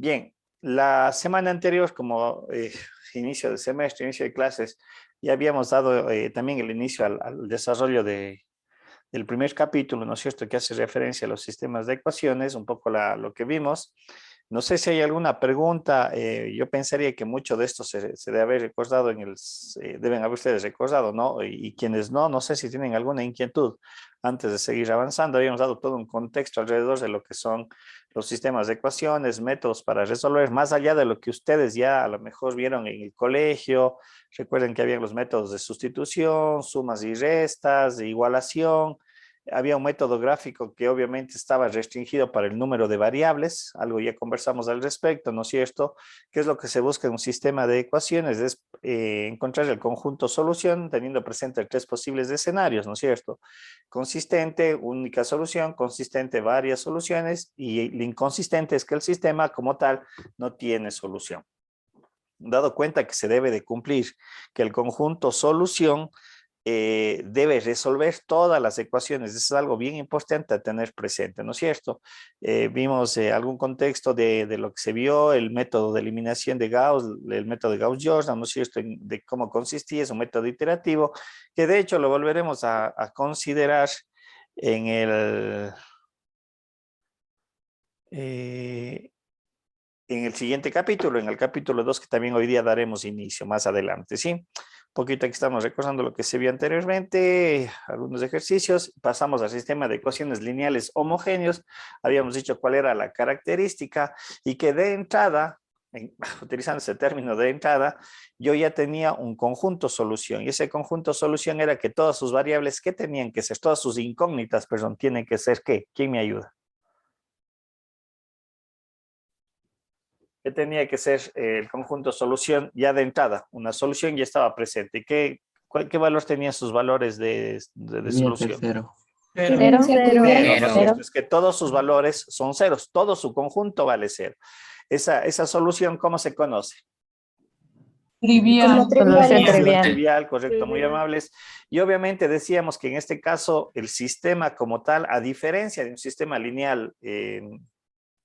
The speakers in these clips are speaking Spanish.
Bien, la semana anterior, como inicio de semestre, inicio de clases, ya habíamos dado también el inicio al desarrollo del primer capítulo, ¿no es cierto?, que hace referencia a los sistemas de ecuaciones, un poco lo que vimos. No sé si hay alguna pregunta, yo pensaría que mucho de esto se debe haber recordado deben haber ustedes recordado, ¿no? Y quienes no, no sé si tienen alguna inquietud. Antes de seguir avanzando, habíamos dado todo un contexto alrededor de lo que son los sistemas de ecuaciones, métodos para resolver, más allá de lo que ustedes ya a lo mejor vieron en el colegio. Recuerden que había los métodos de sustitución, sumas y restas, de igualación. Había un método gráfico que obviamente estaba restringido para el número de variables, algo ya conversamos al respecto, ¿no es cierto? ¿Qué es lo que se busca en un sistema de ecuaciones? Es encontrar el conjunto solución teniendo presente tres posibles escenarios, ¿no es cierto? Consistente, única solución; consistente, varias soluciones; y lo inconsistente es que el sistema como tal no tiene solución. Dado cuenta que se debe de cumplir que el conjunto solución debe resolver todas las ecuaciones. Eso es algo bien importante a tener presente, ¿no es cierto? Vimos algún contexto de lo que se vio, el método de eliminación de Gauss, el método de Gauss-Jordan, ¿no es cierto?, de cómo consistía, es un método iterativo, que de hecho lo volveremos a considerar en eh, en el siguiente capítulo, en el capítulo 2, que también hoy día daremos inicio más adelante, ¿sí? Un poquito aquí estamos recordando lo que se vio anteriormente, algunos ejercicios. Pasamos al sistema de ecuaciones lineales homogéneos. Habíamos dicho cuál era la característica y que de entrada, utilizando ese término de entrada, yo ya tenía un conjunto solución, y ese conjunto solución era que todas sus variables, ¿qué tenían que ser? Todas sus incógnitas, perdón, tienen que ser ¿qué? ¿Quién me ayuda? ¿Qué tenía que ser el conjunto solución ya de entrada? Una solución ya estaba presente. ¿Qué valor tenían sus valores de Tenía que ser solución? cero. Cero. Cero, ¿no es Cero. cierto? Es que todos sus valores son ceros, todo su conjunto vale cero. Esa solución, ¿cómo se conoce? Trivial. Solución trivial. Trivial, correcto, muy amables. Y obviamente decíamos que en este caso el sistema como tal, a diferencia de un sistema lineal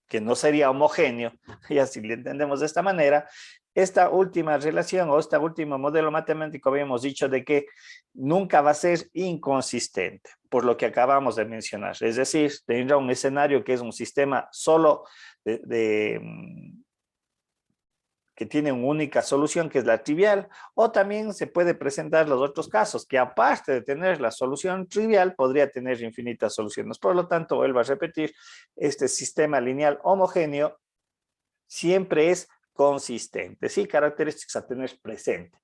que no sería homogéneo, y así le entendemos de esta manera, esta última relación o este último modelo matemático habíamos dicho de que nunca va a ser inconsistente, por lo que acabamos de mencionar. Es decir, tendrá un escenario que es un sistema solo que tiene una única solución, que es la trivial, o también se puede presentar los otros casos, que aparte de tener la solución trivial, podría tener infinitas soluciones. Por lo tanto, vuelvo a repetir, este sistema lineal homogéneo siempre es consistente, ¿sí? Características a tener presente.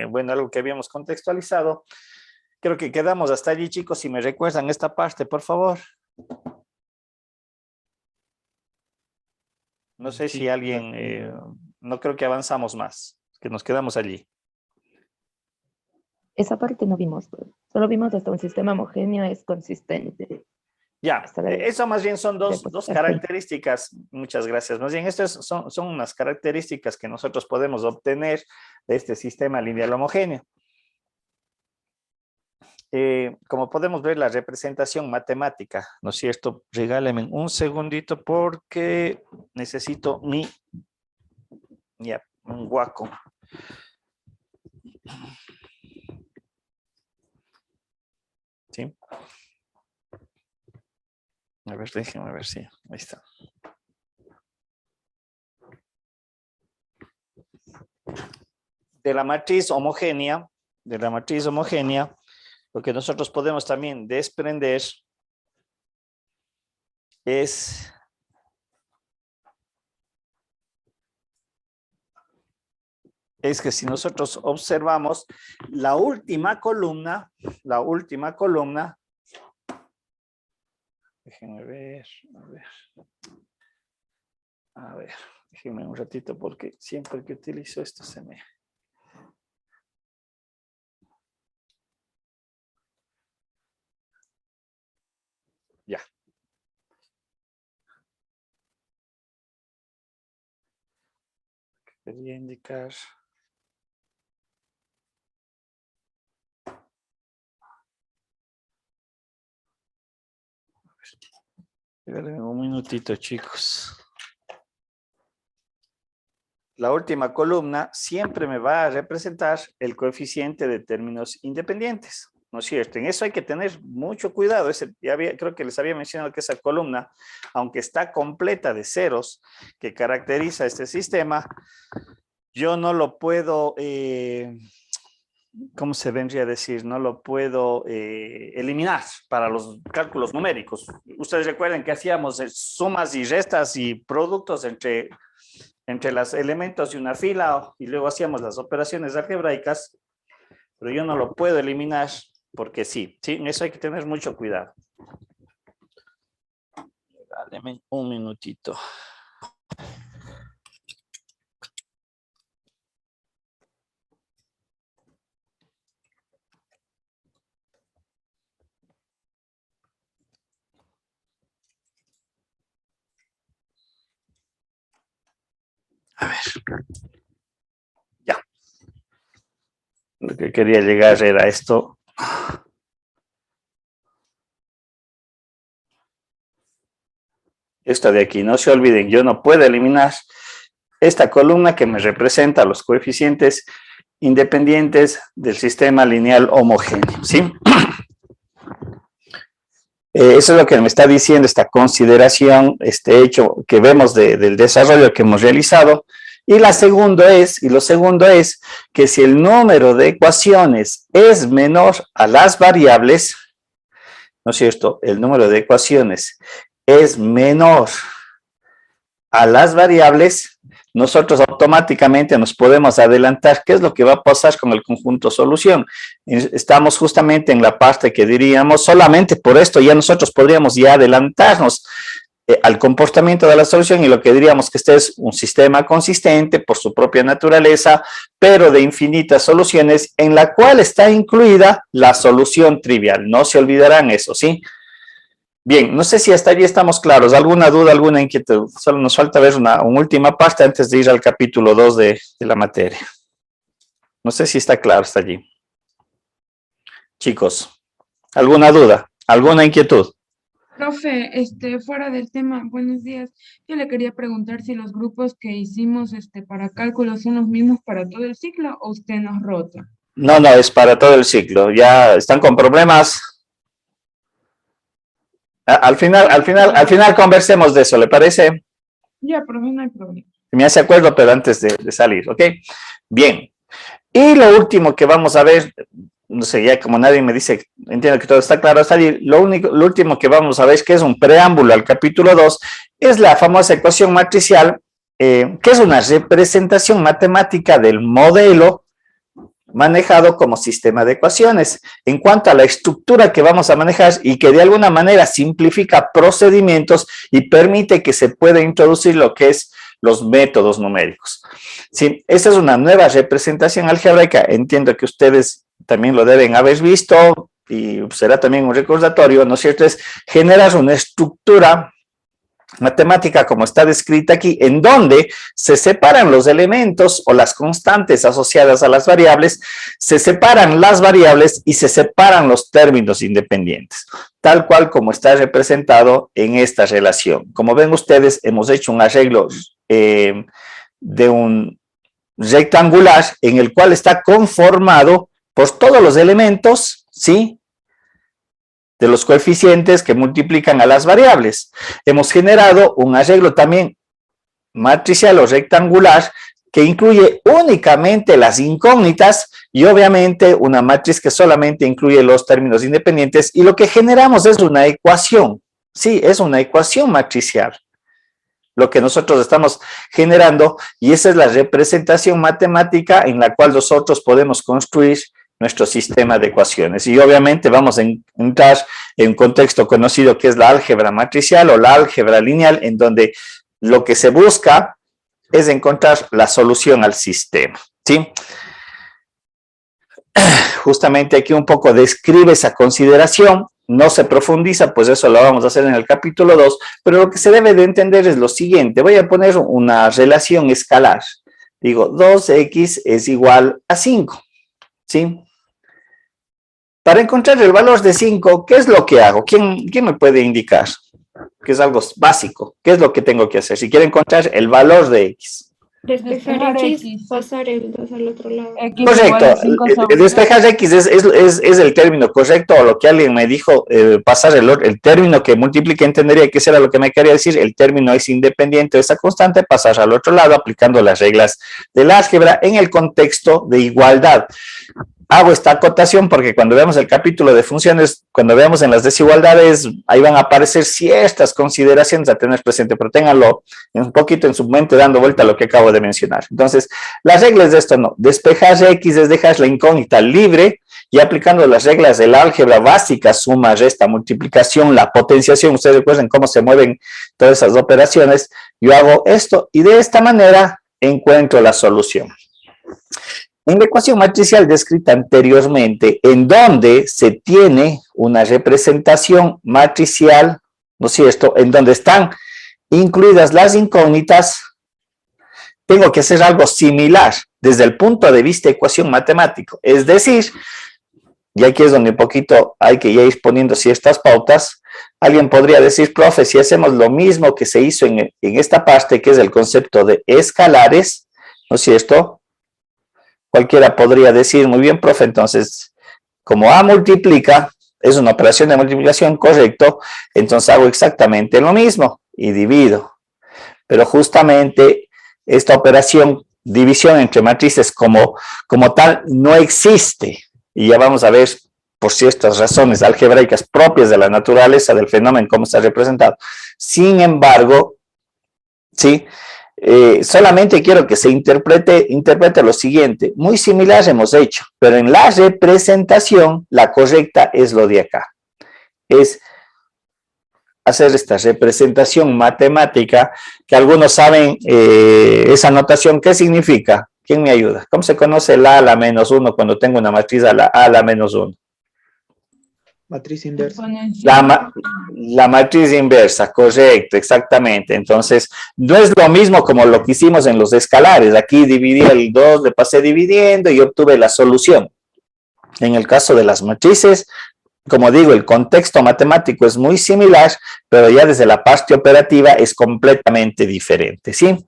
Bueno, algo que habíamos contextualizado. Creo que quedamos hasta allí, chicos. Si me recuerdan esta parte, por favor. No sé si alguien, no creo que avanzamos más, que nos quedamos allí. Esa parte no vimos, solo vimos hasta un sistema homogéneo es consistente. Ya, eso más bien son dos hasta características, muchas gracias. Más bien estas son unas características que nosotros podemos obtener de este sistema lineal homogéneo. Como podemos ver, la representación matemática, ¿no es cierto? Regálenme un segundito porque necesito un guaco. ¿Sí? A ver, déjenme ver si, ahí está. De la matriz homogénea, lo que nosotros podemos también desprender es que si nosotros observamos la última columna, déjenme ver, a ver, déjenme un ratito porque siempre que utilizo esto se me... Ya. Quería indicar... Espérenme un minutito, chicos. La última columna siempre me va a representar el coeficiente de términos independientes, ¿no es cierto? En eso hay que tener mucho cuidado. Creo que les había mencionado que esa columna, aunque está completa de ceros, que caracteriza este sistema, yo no lo puedo, ¿cómo se vendría a decir? No lo puedo eliminar para los cálculos numéricos. Ustedes recuerden que hacíamos sumas y restas y productos entre los elementos de una fila y luego hacíamos las operaciones algebraicas, pero yo no lo puedo eliminar porque sí, en eso hay que tener mucho cuidado. Dale un minutito. A ver. Ya. Lo que quería llegar era esto. Esto de aquí, no se olviden, yo no puedo eliminar esta columna que me representa los coeficientes independientes del sistema lineal homogéneo, ¿sí? Eso es lo que me está diciendo esta consideración, este hecho que vemos del desarrollo que hemos realizado. Y lo segundo es que si el número de ecuaciones es menor a las variables, ¿no es cierto? El número de ecuaciones es menor a las variables, nosotros automáticamente nos podemos adelantar qué es lo que va a pasar con el conjunto solución. Estamos justamente en la parte que diríamos, solamente por esto ya nosotros podríamos ya adelantarnos al comportamiento de la solución y lo que diríamos que este es un sistema consistente por su propia naturaleza, pero de infinitas soluciones en la cual está incluida la solución trivial. No se olvidarán eso, ¿sí? Bien, no sé si hasta allí estamos claros. ¿Alguna duda, alguna inquietud? Solo nos falta ver una última parte antes de ir al capítulo 2 de la materia. No sé si está claro hasta allí. Chicos, ¿alguna duda? ¿Alguna inquietud? Profe, fuera del tema, buenos días. Yo le quería preguntar si los grupos que hicimos para cálculo son los mismos para todo el ciclo o usted nos rota. No, es para todo el ciclo. ¿Ya están con problemas? Al final conversemos de eso, ¿le parece? Ya, profe, no hay problema. Me hace acuerdo, pero antes de salir, ¿ok? Bien. Y lo último que vamos a ver, no sé, ya como nadie me dice, entiendo que todo está claro hasta allí, lo último que vamos a ver, que es un preámbulo al capítulo 2, es la famosa ecuación matricial, que es una representación matemática del modelo manejado como sistema de ecuaciones. En cuanto a la estructura que vamos a manejar y que de alguna manera simplifica procedimientos y permite que se pueda introducir lo que es los métodos numéricos. Sí, esta es una nueva representación algebraica, entiendo que ustedes también lo deben haber visto y será también un recordatorio, ¿no es cierto? Es generar una estructura matemática como está descrita aquí, en donde se separan los elementos o las constantes asociadas a las variables, se separan las variables y se separan los términos independientes, tal cual como está representado en esta relación. Como ven ustedes, hemos hecho un arreglo de un rectangular en el cual está conformado por todos los elementos, ¿sí?, de los coeficientes que multiplican a las variables. Hemos generado un arreglo también matricial o rectangular que incluye únicamente las incógnitas y obviamente una matriz que solamente incluye los términos independientes, y lo que generamos es una ecuación. Sí, es una ecuación matricial lo que nosotros estamos generando, y esa es la representación matemática en la cual nosotros podemos construir nuestro sistema de ecuaciones. Y obviamente vamos a entrar en un contexto conocido que es la álgebra matricial o la álgebra lineal, en donde lo que se busca es encontrar la solución al sistema, ¿sí? Justamente aquí un poco describe esa consideración, no se profundiza, pues eso lo vamos a hacer en el capítulo 2, pero lo que se debe de entender es lo siguiente. Voy a poner una relación escalar. Digo, 2x es igual a 5, ¿sí? Para encontrar el valor de 5, ¿qué es lo que hago? ¿Quién me puede indicar? que es algo básico. ¿Qué es lo que tengo que hacer? Si quiero encontrar el valor de X. Despejar X, X. pasar el 2 al otro lado. X igual Correcto, a 5 sobre despejar X es el término correcto, o lo que alguien me dijo, pasar el término que multiplique, entendería que eso era lo que me quería decir, el término es independiente de esa constante, pasar al otro lado aplicando las reglas del álgebra en el contexto de igualdad. Hago esta acotación porque cuando veamos el capítulo de funciones, cuando veamos en las desigualdades, ahí van a aparecer ciertas consideraciones a tener presente, pero ténganlo un poquito en su mente dando vuelta a lo que acabo de mencionar. Entonces, las reglas de esto no. Despejar X es dejar la incógnita libre y aplicando las reglas del álgebra básica, suma, resta, multiplicación, la potenciación. Ustedes recuerden cómo se mueven todas esas operaciones. Yo hago esto y de esta manera encuentro la solución. En la ecuación matricial descrita anteriormente, en donde se tiene una representación matricial, ¿no es cierto?, en donde están incluidas las incógnitas, tengo que hacer algo similar desde el punto de vista de ecuación matemático. Es decir, y aquí es donde un poquito hay que ir poniendo ciertas pautas. Alguien podría decir, profe, si hacemos lo mismo que se hizo en esta parte, que es el concepto de escalares, ¿no es cierto?, cualquiera podría decir, muy bien, profe, entonces, como A multiplica, es una operación de multiplicación, correcto, entonces hago exactamente lo mismo y divido. Pero justamente esta operación, división entre matrices como tal, no existe. Y ya vamos a ver, por ciertas razones algebraicas propias de la naturaleza del fenómeno, cómo está representado. Sin embargo, ¿sí?, solamente quiero que se interprete lo siguiente, muy similar hemos hecho, pero en la representación la correcta es lo de acá, es hacer esta representación matemática, que algunos saben esa notación, ¿qué significa? ¿Quién me ayuda? ¿Cómo se conoce el A a la menos 1 cuando tengo una matriz a la menos 1? Matriz inversa. La matriz inversa, correcto, exactamente. Entonces, no es lo mismo como lo que hicimos en los escalares. Aquí dividí el 2, le pasé dividiendo y obtuve la solución. En el caso de las matrices, como digo, el contexto matemático es muy similar, pero ya desde la parte operativa es completamente diferente, ¿sí?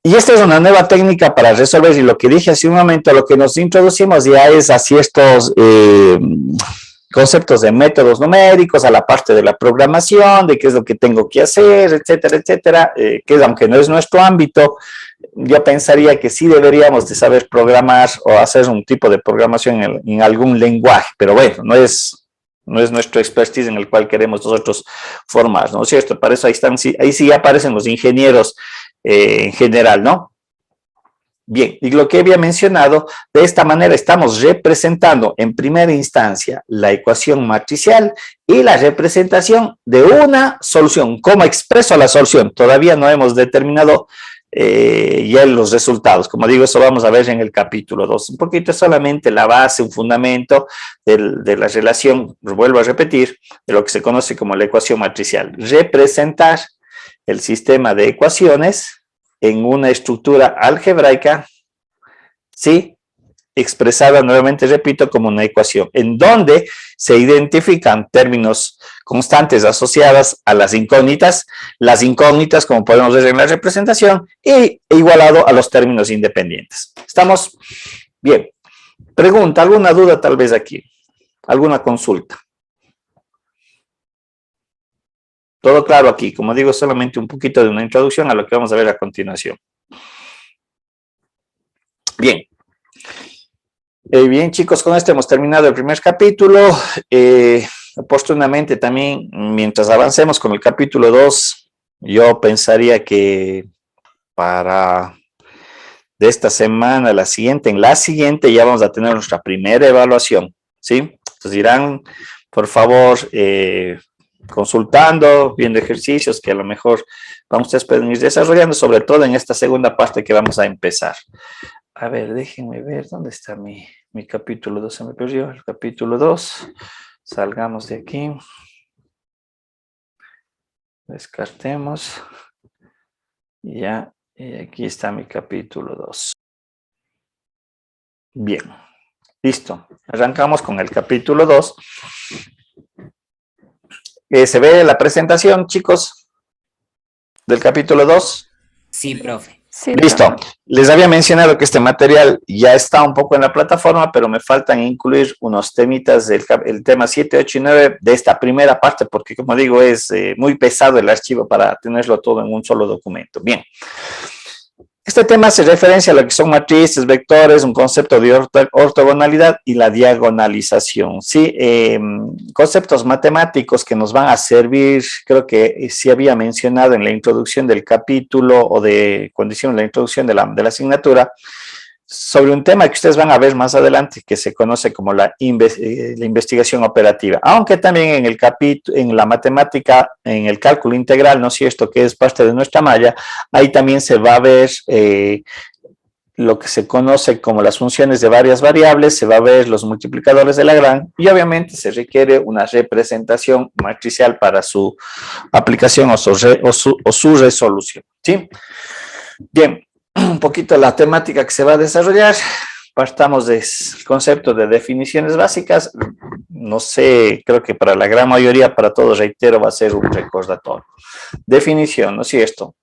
Y esta es una nueva técnica para resolver, y lo que dije hace un momento, lo que nos introducimos ya es así estos conceptos de métodos numéricos, a la parte de la programación, de qué es lo que tengo que hacer, etcétera, etcétera, que aunque no es nuestro ámbito, yo pensaría que sí deberíamos de saber programar o hacer un tipo de programación en algún lenguaje, pero bueno, no es nuestro expertise en el cual queremos nosotros formar, ¿no es cierto? Para eso ahí sí aparecen los ingenieros en general, ¿no? Bien, y lo que había mencionado, de esta manera estamos representando en primera instancia la ecuación matricial y la representación de una solución. ¿Cómo expreso la solución? Todavía no hemos determinado ya los resultados. Como digo, eso vamos a ver en el capítulo 2. Un poquito solamente la base, un fundamento de la relación, vuelvo a repetir, de lo que se conoce como la ecuación matricial. Representar el sistema de ecuaciones en una estructura algebraica, ¿sí?, expresada, nuevamente repito, como una ecuación, en donde se identifican términos constantes asociadas a las incógnitas, como podemos ver en la representación, e igualado a los términos independientes. ¿Estamos? Bien. Pregunta, ¿alguna duda tal vez aquí? ¿Alguna consulta? Todo claro aquí, como digo, solamente un poquito de una introducción a lo que vamos a ver a continuación. Bien. Bien, chicos, con esto hemos terminado el primer capítulo. Oportunamente también, mientras avancemos con el capítulo 2, yo pensaría que para de esta semana a la siguiente, en la siguiente ya vamos a tener nuestra primera evaluación, ¿sí? Entonces irán, por favor, consultando, viendo ejercicios que a lo mejor ustedes pueden ir desarrollando, sobre todo en esta segunda parte que vamos a empezar. A ver, déjenme ver, ¿dónde está mi capítulo 2? Se me perdió el capítulo 2. Salgamos de aquí. Descartemos. Ya, y aquí está mi capítulo 2. Bien, listo. Arrancamos con el capítulo 2. ¿Se ve la presentación, chicos, del capítulo 2? Sí, profe. Sí, Listo. profe. Les había mencionado que este material ya está un poco en la plataforma, pero me faltan incluir unos temitas del el tema 7, 8 y 9 de esta primera parte, porque como digo, es muy pesado el archivo para tenerlo todo en un solo documento. Bien. Este tema se referencia a lo que son matrices, vectores, un concepto de ortogonalidad y la diagonalización, ¿sí? Conceptos matemáticos que nos van a servir, creo que sí había mencionado en la introducción del capítulo o de cuando hicimos la introducción de la asignatura, sobre un tema que ustedes van a ver más adelante, que se conoce como la investigación operativa, aunque también en el capítulo, en la matemática, en el cálculo integral, ¿no es cierto?, que es parte de nuestra malla, ahí también se va a ver lo que se conoce como las funciones de varias variables, se va a ver los multiplicadores de Lagrange y obviamente se requiere una representación matricial para su aplicación o su resolución, ¿sí? Bien. Un poquito la temática que se va a desarrollar. Partamos del concepto de definiciones básicas. No sé, creo que para la gran mayoría, para todos, reitero, va a ser un recordatorio. Definición, ¿no es cierto?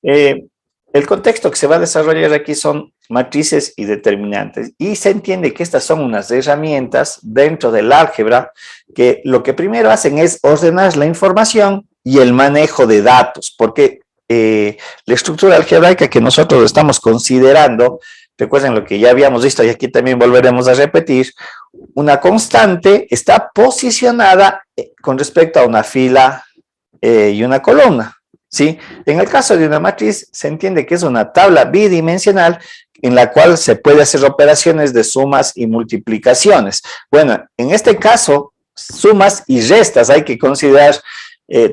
El contexto que se va a desarrollar aquí son matrices y determinantes. Y se entiende que estas son unas herramientas dentro del álgebra que lo que primero hacen es ordenar la información y el manejo de datos, porque la estructura algebraica que nosotros estamos considerando, recuerden lo que ya habíamos visto y aquí también volveremos a repetir, una constante está posicionada con respecto a una fila y una columna, ¿sí? En el caso de una matriz se entiende que es una tabla bidimensional en la cual se puede hacer operaciones de sumas y multiplicaciones. Bueno, en este caso, sumas y restas, hay que considerar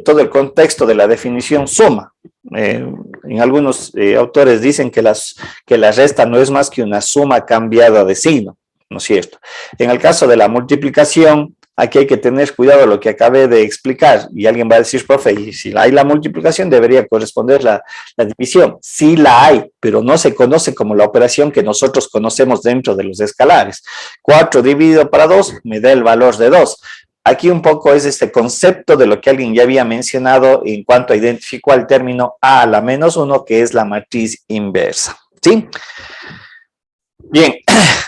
todo el contexto de la definición suma. En algunos autores dicen que la resta no es más que una suma cambiada de signo, ¿no es cierto? En el caso de la multiplicación, aquí hay que tener cuidado de lo que acabé de explicar, y alguien va a decir, profe, y si hay la multiplicación debería corresponder la división. Sí la hay, pero no se conoce como la operación que nosotros conocemos dentro de los escalares. 4 dividido para 2 me da el valor de 2. Aquí un poco es este concepto de lo que alguien ya había mencionado en cuanto identificó al término A a la menos 1, que es la matriz inversa, ¿sí? Bien,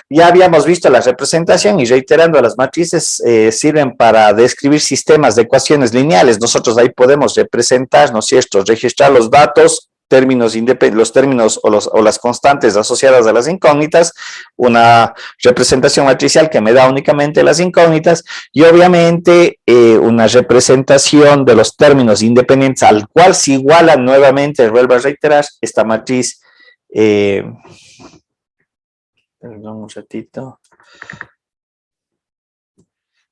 ya habíamos visto la representación y reiterando, las matrices sirven para describir sistemas de ecuaciones lineales. Nosotros ahí podemos representar, ¿no es cierto?, registrar los datos, los términos o las constantes asociadas a las incógnitas, una representación matricial que me da únicamente las incógnitas y obviamente una representación de los términos independientes al cual se iguala nuevamente, vuelvo a reiterar, esta matriz, perdón un ratito,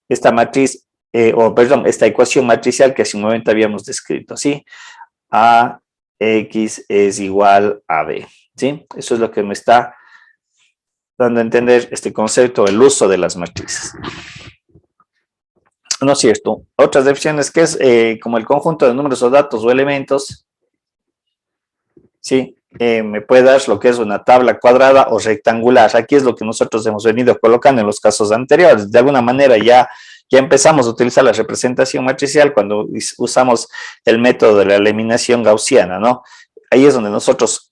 esta matriz, esta ecuación matricial que hace un momento habíamos descrito, ¿sí? A X es igual a B, ¿sí? Eso es lo que me está dando a entender este concepto, el uso de las matrices. ¿No es cierto? Otras definiciones que es como el conjunto de números o datos o elementos, ¿sí? Me puede dar lo que es una tabla cuadrada o rectangular. Aquí es lo que nosotros hemos venido colocando en los casos anteriores. De alguna manera ya empezamos a utilizar la representación matricial cuando usamos el método de la eliminación gaussiana, ¿no? Ahí es donde nosotros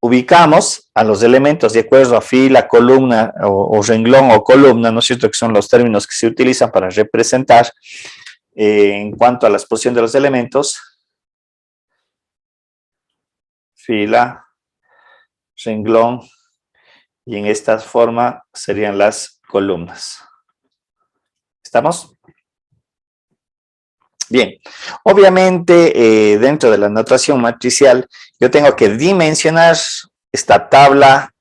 ubicamos a los elementos de acuerdo a fila, columna o renglón o columna, ¿no es cierto?, que son los términos que se utilizan para representar en cuanto a la exposición de los elementos. Fila, renglón, y en esta forma serían las columnas. ¿Estamos? Bien, obviamente dentro de la notación matricial yo tengo que dimensionar esta tabla,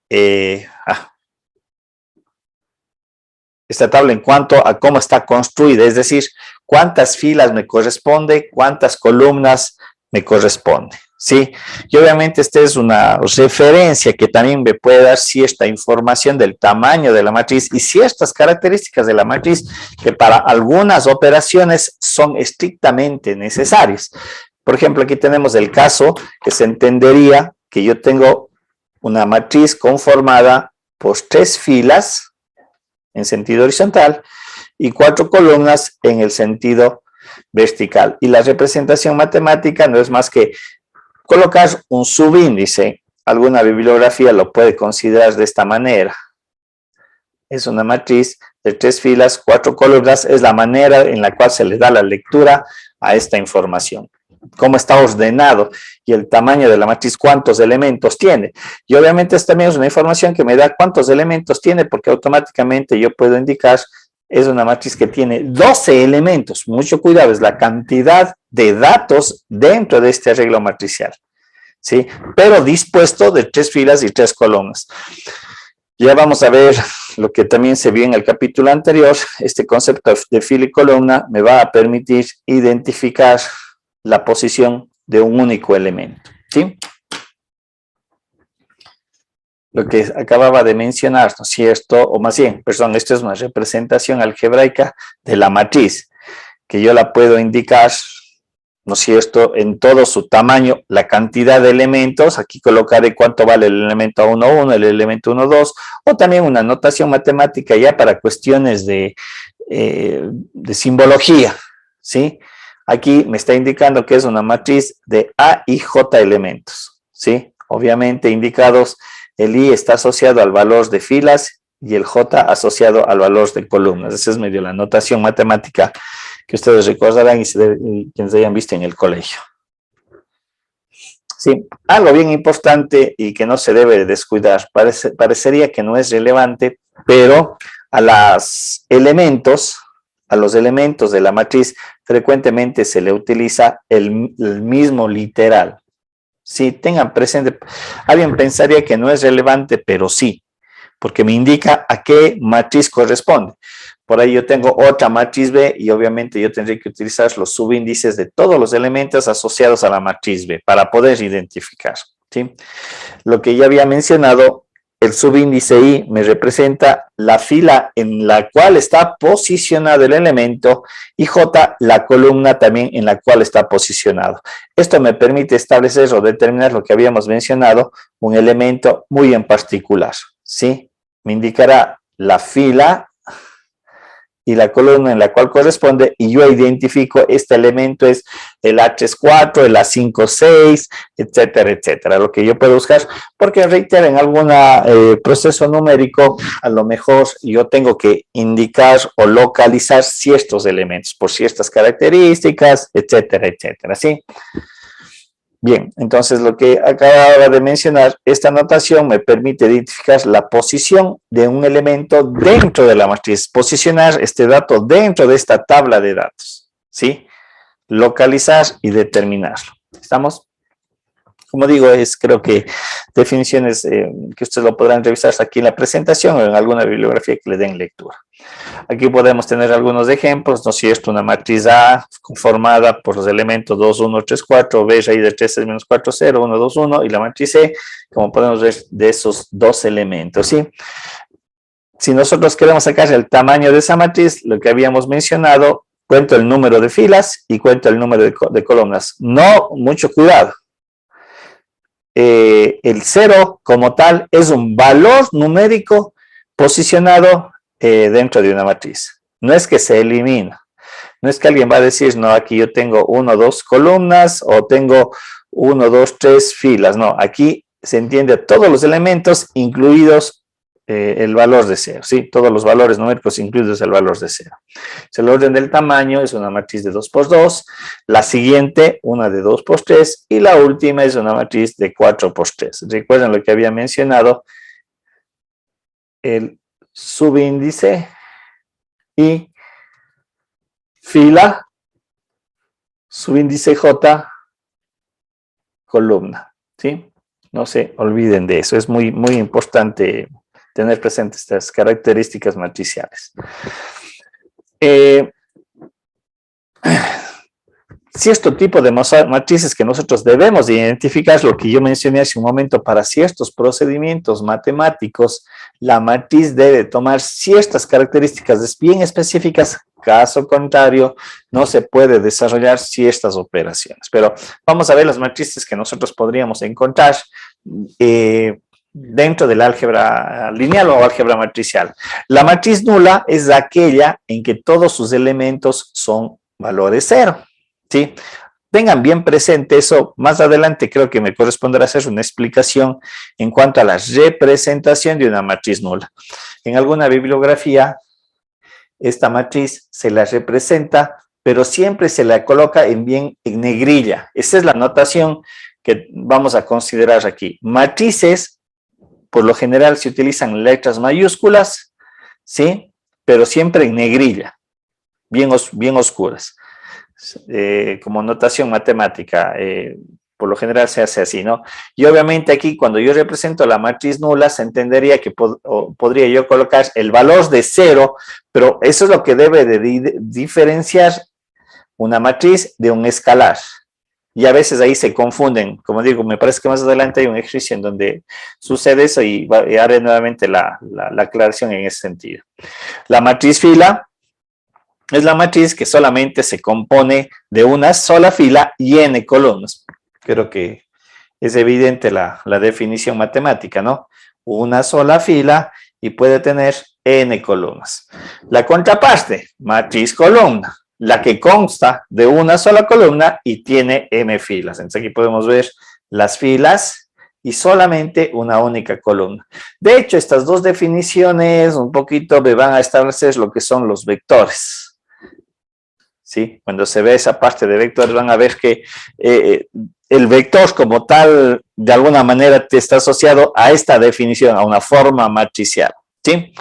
esta tabla en cuanto a cómo está construida, es decir, cuántas filas me corresponde, cuántas columnas me corresponde, ¿sí? Y obviamente esta es una referencia que también me puede dar cierta información del tamaño de la matriz y ciertas características de la matriz que para algunas operaciones son estrictamente necesarias. Por ejemplo, aquí tenemos el caso que se entendería que yo tengo una matriz conformada por 3 filas en sentido horizontal y 4 columnas en el sentido vertical. Y la representación matemática no es más que colocar un subíndice. Alguna bibliografía lo puede considerar de esta manera. Es una matriz de 3 filas, 4 columnas. Es la manera en la cual se le da la lectura a esta información. Cómo está ordenado y el tamaño de la matriz, cuántos elementos tiene. Y obviamente esta también es una información que me da cuántos elementos tiene, porque automáticamente yo puedo indicar, es una matriz que tiene 12 elementos. Mucho cuidado, es la cantidad de datos dentro de este arreglo matricial, ¿sí? Pero dispuesto de 3 filas y 3 columnas. Ya vamos a ver lo que también se vio en el capítulo anterior. Este concepto de fila y columna me va a permitir identificar la posición de un único elemento, ¿sí? Lo que acababa de mencionar, ¿no es cierto? O más bien, perdón, esto es una representación algebraica de la matriz, que yo la puedo indicar, ¿no es cierto?, en todo su tamaño, la cantidad de elementos. Aquí colocaré cuánto vale el elemento 1, el elemento 1, 2, o también una notación matemática ya para cuestiones de simbología, ¿sí? Aquí me está indicando que es una matriz de A y J elementos, ¿sí? Obviamente indicados, el I está asociado al valor de filas y el J asociado al valor de columnas. Esa es medio la notación matemática que ustedes recordarán y quienes hayan visto en el colegio. Sí, algo bien importante y que no se debe descuidar, parecería que no es relevante, pero a los elementos de la matriz frecuentemente se le utiliza el mismo literal. Sí, tengan presente, alguien pensaría que no es relevante, pero sí, porque me indica a qué matriz corresponde. Por ahí yo tengo otra matriz B y obviamente yo tendré que utilizar los subíndices de todos los elementos asociados a la matriz B para poder identificar, ¿sí? Lo que ya había mencionado, el subíndice I me representa la fila en la cual está posicionado el elemento y J la columna también en la cual está posicionado. Esto me permite establecer o determinar lo que habíamos mencionado, un elemento muy en particular, ¿sí? Me indicará la fila y la columna en la cual corresponde, y yo identifico este elemento es el A34, el A56, etcétera, etcétera. Lo que yo puedo buscar, porque reitero, en algún proceso numérico, a lo mejor yo tengo que indicar o localizar ciertos elementos por ciertas características, etcétera, etcétera, ¿sí? Bien, entonces lo que acababa de mencionar, esta notación me permite identificar la posición de un elemento dentro de la matriz, posicionar este dato dentro de esta tabla de datos, ¿sí? Localizar y determinarlo. ¿Estamos? Como digo, creo que definiciones que ustedes lo podrán revisar aquí en la presentación o en alguna bibliografía que le den lectura. Aquí podemos tener algunos ejemplos, ¿no es cierto? Una matriz A conformada por los elementos 2, 1, 3, 4, B raíz de 3, 6, menos 4, 0, 1, 2, 1, y la matriz C, como podemos ver, de esos dos elementos, ¿sí? Si nosotros queremos sacar el tamaño de esa matriz, lo que habíamos mencionado, cuento el número de filas y cuento el número de columnas. No, mucho cuidado. El 0 como tal es un valor numérico posicionado dentro de una matriz. No es que se elimina. No es que alguien va a decir, no, aquí yo tengo 1, 2 columnas o tengo 1, 2, 3 filas. No, aquí se entiende todos los elementos incluidos el valor de 0, ¿sí? Todos los valores numéricos incluidos el valor de 0. El orden del tamaño es una matriz de 2 por 2, la siguiente una de 2 por 3 y la última es una matriz de 4 por 3. Recuerden lo que había mencionado, el subíndice y fila, subíndice J, columna, ¿sí? No se olviden de eso, es muy, muy importante tener presentes estas características matriciales. Cierto tipo de matrices que nosotros debemos identificar, lo que yo mencioné hace un momento, para ciertos procedimientos matemáticos, la matriz debe tomar ciertas características bien específicas, caso contrario, no se puede desarrollar ciertas operaciones. Pero vamos a ver las matrices que nosotros podríamos encontrar dentro del álgebra lineal o álgebra matricial. La matriz nula es aquella en que todos sus elementos son valor es 0, ¿sí? Tengan bien presente eso. Más adelante creo que me corresponderá hacer una explicación en cuanto a la representación de una matriz nula. En alguna bibliografía, esta matriz se la representa, pero siempre se la coloca en negrilla. Esa es la notación que vamos a considerar aquí. Matrices, por lo general, se utilizan letras mayúsculas, ¿sí? Pero siempre en negrilla, bien oscuras. Como notación matemática, por lo general se hace así, ¿no? Y obviamente aquí cuando yo represento la matriz nula se entendería que podría yo colocar el valor de 0, pero eso es lo que debe de diferenciar una matriz de un escalar. Y a veces ahí se confunden, como digo, me parece que más adelante hay un ejercicio en donde sucede eso y haré nuevamente la aclaración en ese sentido. La matriz fila es la matriz que solamente se compone de una sola fila y n columnas. Creo que es evidente la definición matemática, ¿no? Una sola fila y puede tener n columnas. La contraparte, matriz columna, la que consta de una sola columna y tiene m filas. Entonces aquí podemos ver las filas y solamente una única columna. De hecho, estas dos definiciones un poquito me van a establecer lo que son los vectores. ¿Sí? Cuando se ve esa parte de vectores van a ver que el vector como tal de alguna manera te está asociado a esta definición, a una forma matricial, ¿sí?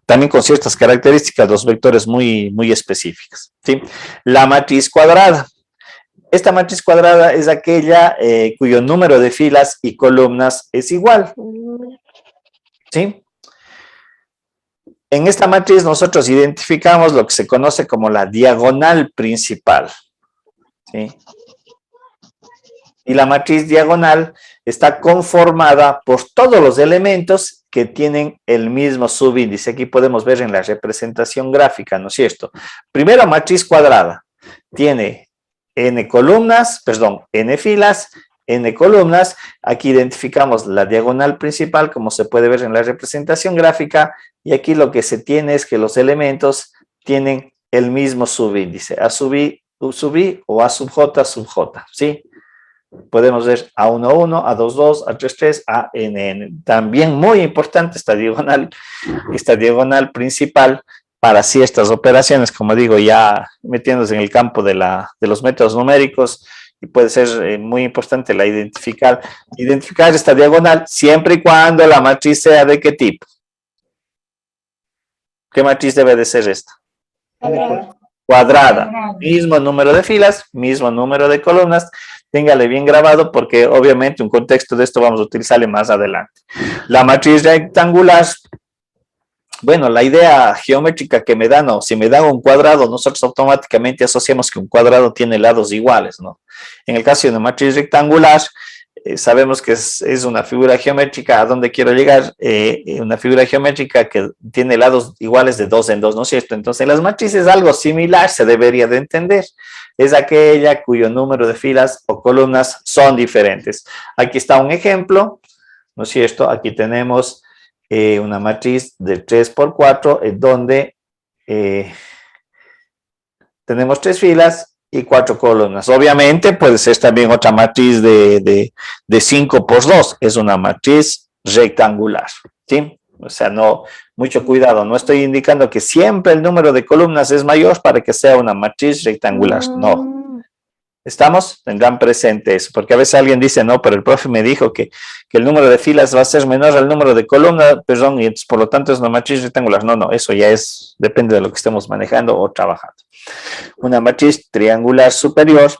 También con ciertas características, los vectores muy específicas, ¿sí? La matriz cuadrada. Esta matriz cuadrada es aquella cuyo número de filas y columnas es igual, ¿sí? En esta matriz nosotros identificamos lo que se conoce como la diagonal principal, ¿sí? Y la matriz diagonal está conformada por todos los elementos que tienen el mismo subíndice. Aquí podemos ver en la representación gráfica, ¿no es cierto? Primero, matriz cuadrada. Tiene n filas, n columnas. Aquí identificamos la diagonal principal, como se puede ver en la representación gráfica. Y aquí lo que se tiene es que los elementos tienen el mismo subíndice. A sub i, u sub i o a sub j, ¿sí? Podemos ver A11, A22, A33, ANN. También muy importante esta diagonal principal para ciertas operaciones, como digo, ya metiéndose en el campo de los métodos numéricos, y puede ser muy importante identificar esta diagonal siempre y cuando la matriz sea de qué tipo. ¿Qué matriz debe de ser esta? Cuadrada. Mismo número de filas, mismo número de columnas. Téngale bien grabado porque obviamente un contexto de esto vamos a utilizarle más adelante. La matriz rectangular, bueno, la idea geométrica que me dan, o si me dan un cuadrado, nosotros automáticamente asociamos que un cuadrado tiene lados iguales, ¿no? En el caso de una matriz rectangular, sabemos que es una figura geométrica. ¿A dónde quiero llegar? Una figura geométrica que tiene lados iguales de 2 en 2, ¿no es cierto? Entonces, en las matrices algo similar se debería de entender. Es aquella cuyo número de filas o columnas son diferentes. Aquí está un ejemplo, ¿no es cierto? Aquí tenemos una matriz de 3 por 4, en donde tenemos 3 filas y 4 columnas. Obviamente puede ser también otra matriz de 5 por 2, es una matriz rectangular, ¿sí? O sea, no, mucho cuidado, no estoy indicando que siempre el número de columnas es mayor para que sea una matriz rectangular, no. ¿Estamos? Tendrán presente eso, porque a veces alguien dice, no, pero el profe me dijo que el número de filas va a ser menor al número de columnas, perdón, y por lo tanto es una matriz rectangular. No, eso ya depende de lo que estemos manejando o trabajando. Una matriz triangular superior.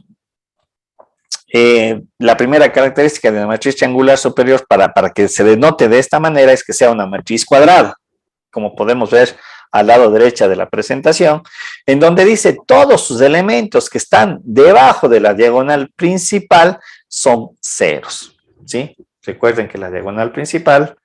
La primera característica de una matriz triangular superior para que se denote de esta manera es que sea una matriz cuadrada, como podemos ver al lado derecha de la presentación, en donde dice todos sus elementos que están debajo de la diagonal principal son ceros, ¿sí? Recuerden que la diagonal principal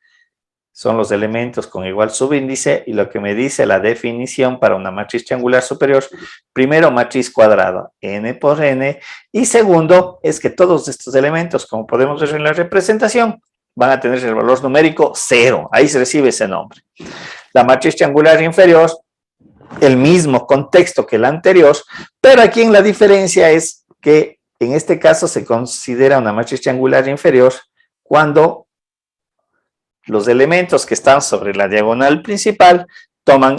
son los elementos con igual subíndice, y lo que me dice la definición para una matriz triangular superior, primero matriz cuadrada, n por n, y segundo es que todos estos elementos, como podemos ver en la representación, van a tener el valor numérico 0, ahí se recibe ese nombre. La matriz triangular inferior el mismo contexto que el anterior, pero aquí en la diferencia es que en este caso se considera una matriz triangular inferior cuando los elementos que están sobre la diagonal principal toman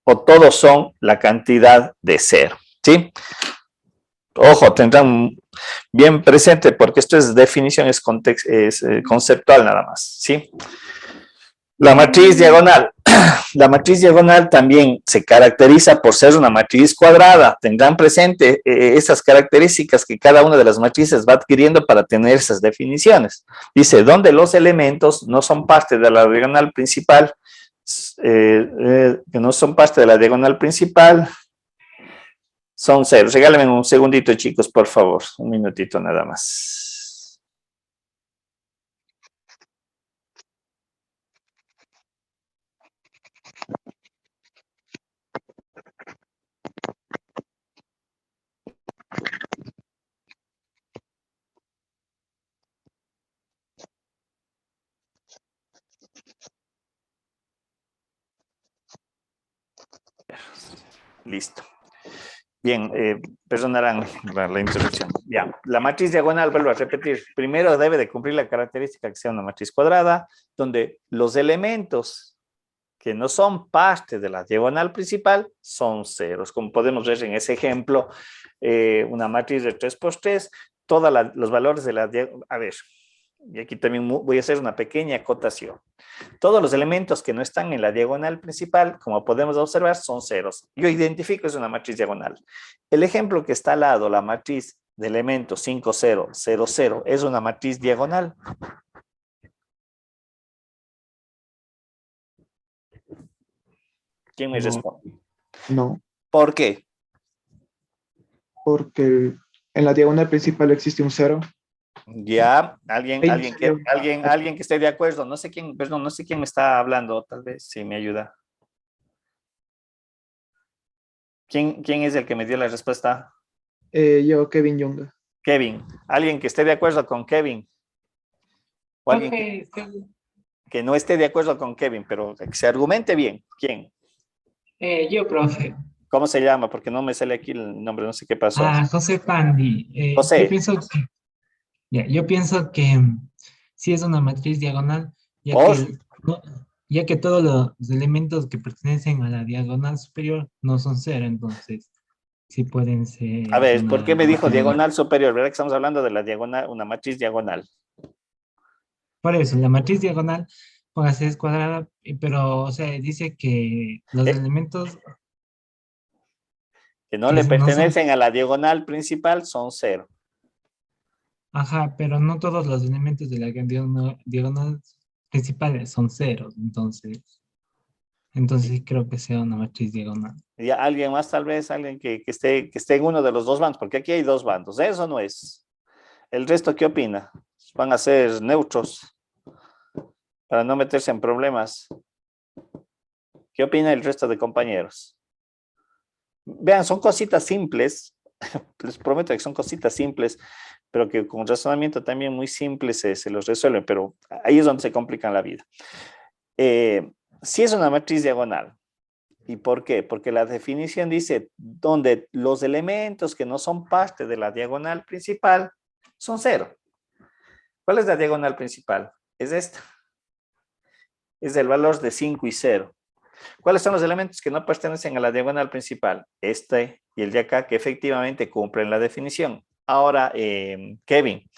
o todos son la cantidad de 0, ¿sí? Ojo, tendrán bien presente porque esto es definición, es conceptual nada más, ¿sí? La matriz diagonal. La matriz diagonal también se caracteriza por ser una matriz cuadrada. Tendrán presente esas características que cada una de las matrices va adquiriendo para tener esas definiciones. Dice, donde los elementos no son parte de la diagonal principal, son ceros. Regálenme un segundito, chicos, por favor. Un minutito nada más. Listo. Bien, perdonarán la interrupción. Ya, la matriz diagonal, vuelvo a repetir, primero debe de cumplir la característica que sea una matriz cuadrada, donde los elementos que no son parte de la diagonal principal son ceros. Como podemos ver en ese ejemplo, una matriz de 3 por 3, todos los valores de la diagonal, a ver, y aquí también voy a hacer una pequeña acotación. Todos los elementos que no están en la diagonal principal, como podemos observar, son ceros. Yo identifico es una matriz diagonal. El ejemplo que está al lado, la matriz de elementos 5, 0, 0, 0, es una matriz diagonal. ¿Quién me responde? No, ¿Por qué? porque en la diagonal principal existe un 0. Ya, alguien que esté de acuerdo. No sé quién, perdón, no sé quién me está hablando, tal vez, si me ayuda. ¿Quién es el que me dio la respuesta? Yo, Kevin Young. Kevin. ¿Alguien que esté de acuerdo con Kevin? O alguien que no esté de acuerdo con Kevin, pero que se argumente bien. ¿Quién? Yo, profe. ¿Cómo se llama? Porque no me sale aquí el nombre, no sé qué pasó. José Pandi. José. Yo pienso que sí es una matriz diagonal, ya que todos los elementos que pertenecen a la diagonal superior no son 0, entonces sí pueden ser... A ver, ¿por qué me dijo diagonal superior? ¿Verdad que estamos hablando de la diagonal, una matriz diagonal? Por eso, la matriz diagonal, póngase, es cuadrada, pero, o sea, dice que los elementos... Que no le pertenecen a la diagonal principal son 0. Ajá, pero no todos los elementos de la diagonal principal son 0, entonces creo que sea una matriz diagonal. ¿Y alguien más tal vez? Alguien que esté en uno de los dos bandos, porque aquí hay dos bandos. Eso no es. ¿El resto qué opina? Van a ser neutros para no meterse en problemas. ¿Qué opina el resto de compañeros? Vean, son cositas simples. Les prometo que son cositas simples, pero que con razonamiento también muy simple se los resuelven, pero ahí es donde se complican la vida. Si es una matriz diagonal, ¿y por qué? Porque la definición dice donde los elementos que no son parte de la diagonal principal son 0. ¿Cuál es la diagonal principal? Es esta. Es el valor de 5 y 0. ¿Cuáles son los elementos que no pertenecen a la diagonal principal? Este y el de acá, que efectivamente cumplen la definición. Ahora, Kevin,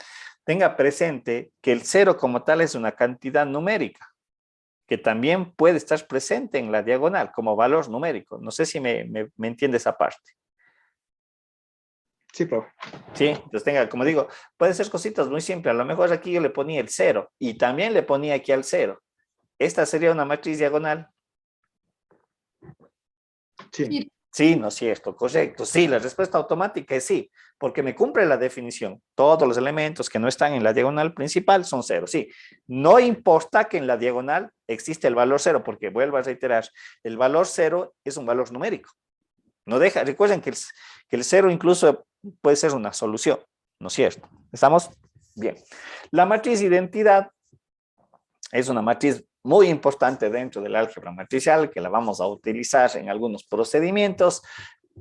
tenga presente que el 0 como tal es una cantidad numérica, que también puede estar presente en la diagonal como valor numérico. No sé si me entiende esa parte. Sí, profe. Sí, entonces tenga, como digo, puede ser cositas muy simples. A lo mejor aquí yo le ponía el 0 y también le ponía aquí al 0. ¿Esta sería una matriz diagonal? Sí. Sí, no es cierto, correcto. Sí, la respuesta automática es sí, porque me cumple la definición. Todos los elementos que no están en la diagonal principal son 0. Sí, no importa que en la diagonal existe el valor 0, porque vuelvo a reiterar, el valor 0 es un valor numérico. No deja, recuerden que el 0 incluso puede ser una solución, ¿no es cierto? ¿Estamos? Bien. La matriz identidad es una matriz muy importante dentro del álgebra matricial, que la vamos a utilizar en algunos procedimientos,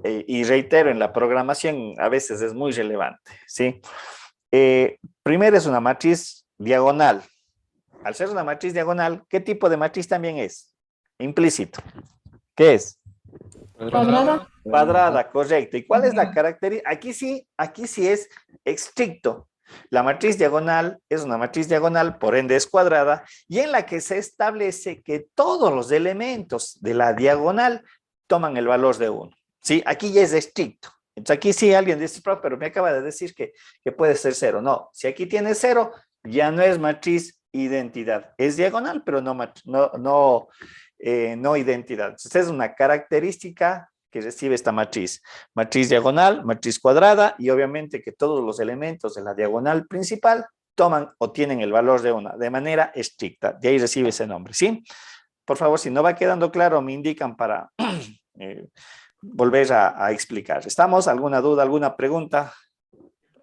y reitero, en la programación a veces es muy relevante, ¿sí? Primero es una matriz diagonal. Al ser una matriz diagonal, ¿qué tipo de matriz también es? Implícito. ¿Qué es? Cuadrada. Cuadrada, correcto. ¿Y cuál es la característica? Aquí sí es estricto. La matriz diagonal es una matriz diagonal, por ende es cuadrada, y en la que se establece que todos los elementos de la diagonal toman el valor de 1. ¿Sí? Aquí ya es estricto. Entonces aquí sí alguien dice, pero me acaba de decir que puede ser 0. No, si aquí tiene 0, ya no es matriz identidad. Es diagonal, pero no identidad. Entonces es una característica que recibe esta matriz. Matriz diagonal, matriz cuadrada, y obviamente que todos los elementos de la diagonal principal toman o tienen el valor de 1 de manera estricta. De ahí recibe ese nombre, ¿sí? Por favor, si no va quedando claro, me indican para volver a explicar. ¿Estamos? ¿Alguna duda, alguna pregunta?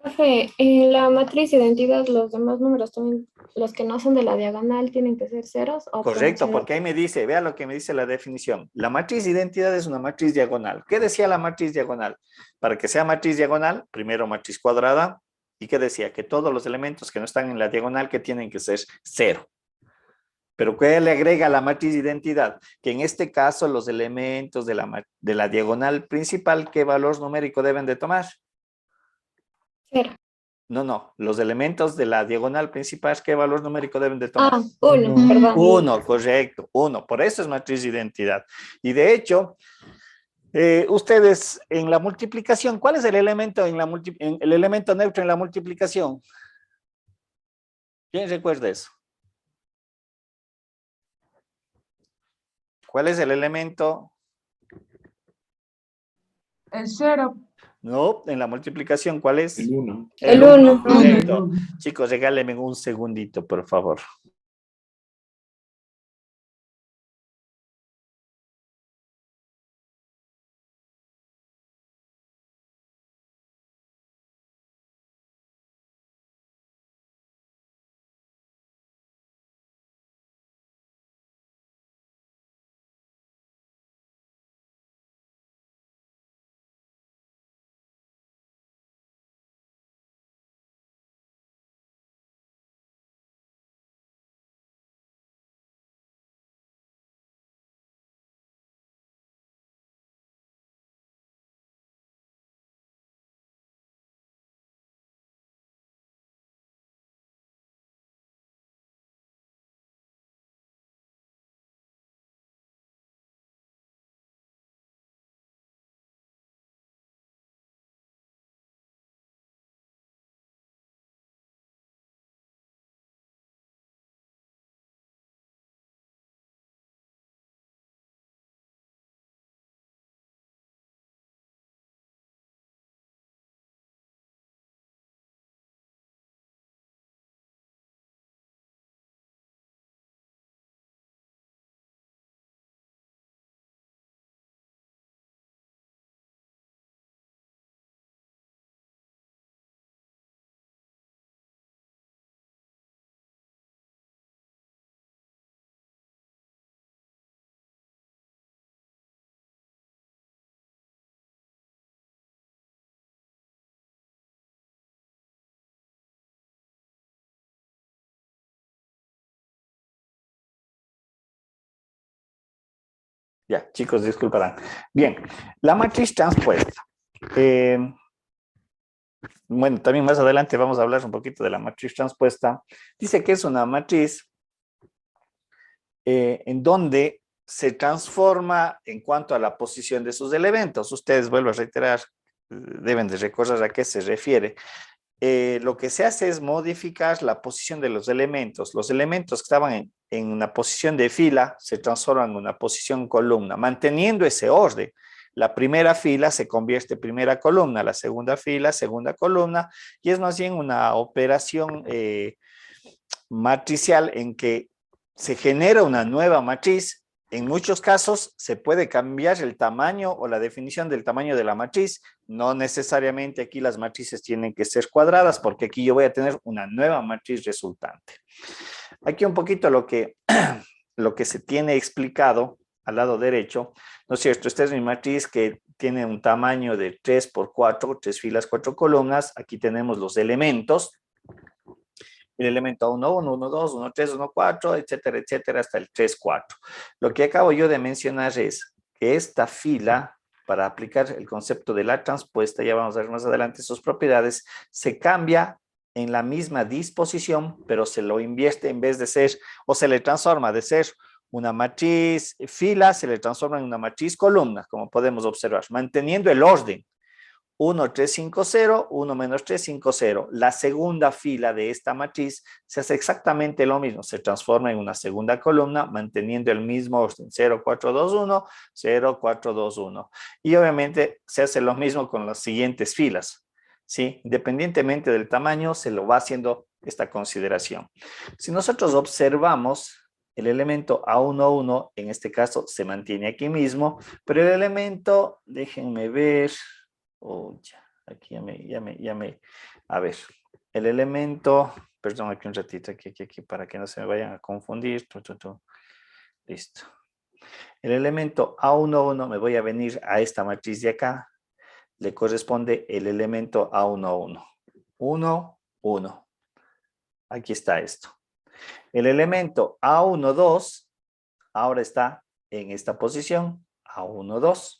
Profe, en la matriz de identidad, los demás números también, los que no son de la diagonal, tienen que ser ceros o pueden Correcto, ser- porque ahí me dice, vea lo que me dice la definición. La matriz de identidad es una matriz diagonal. ¿Qué decía la matriz diagonal? Para que sea matriz diagonal, primero matriz cuadrada. ¿Y qué decía? Que todos los elementos que no están en la diagonal que tienen que ser 0. Pero ¿qué le agrega a la matriz de identidad? Que en este caso los elementos de la diagonal principal, ¿qué valor numérico deben de tomar? Cero. No. Los elementos de la diagonal principal, ¿qué valor numérico deben de tomar? 1, Uno. perdón. 1, correcto, 1. Por eso es matriz de identidad. Y de hecho, ustedes en la multiplicación, ¿cuál es el elemento el elemento neutro en la multiplicación? ¿Quién recuerda eso? ¿Cuál es el elemento? El 0. No, en la multiplicación, ¿cuál es? El 1. El 1. Correcto. Chicos, regálenme un segundito, por favor. Ya, chicos, disculparán. Bien, la matriz transpuesta. Bueno, también más adelante vamos a hablar un poquito de la matriz transpuesta. Dice que es una matriz en donde se transforma en cuanto a la posición de sus elementos. Ustedes, vuelvo a reiterar, deben de recordar a qué se refiere. Lo que se hace es modificar la posición de los elementos. Los elementos que estaban en una posición de fila se transforman en una posición columna, manteniendo ese orden. La primera fila se convierte en primera columna, la segunda fila, segunda columna, y es más bien una operación matricial en que se genera una nueva matriz. En muchos casos se puede cambiar el tamaño o la definición del tamaño de la matriz. No necesariamente aquí las matrices tienen que ser cuadradas, porque aquí yo voy a tener una nueva matriz resultante. Aquí un poquito lo que lo que se tiene explicado al lado derecho, ¿no es cierto? Esta es mi matriz que tiene un tamaño de 3 por 4, 3 filas, 4 columnas. Aquí tenemos los elementos. El elemento 1, 1, 1, 2, 1, 3, 1, 4, etcétera, etcétera, hasta el 3, 4. Lo que acabo yo de mencionar es que esta fila, para aplicar el concepto de la transpuesta, ya vamos a ver más adelante sus propiedades, se cambia en la misma disposición, pero se lo invierte en vez de ser, o se le transforma de ser una matriz fila, se le transforma en una matriz columna, como podemos observar, manteniendo el orden. 1, 3, 5, 0, 1 menos 3, 5, 0. La segunda fila de esta matriz se hace exactamente lo mismo, se transforma en una segunda columna manteniendo el mismo orden, 0, 4, 2, 1, 0, 4, 2, 1. Y obviamente se hace lo mismo con las siguientes filas, ¿sí? Independientemente del tamaño, se lo va haciendo esta consideración. Si nosotros observamos, el elemento A11, en este caso, se mantiene aquí mismo, pero el elemento, déjenme ver... Oh, ya, aquí a ver, el elemento, perdón, aquí un ratito, aquí, para que no se me vayan a confundir, listo. El elemento A11, me voy a venir a esta matriz de acá, le corresponde el elemento A11, 1, 1, aquí está esto. El elemento A12, ahora está en esta posición, A12.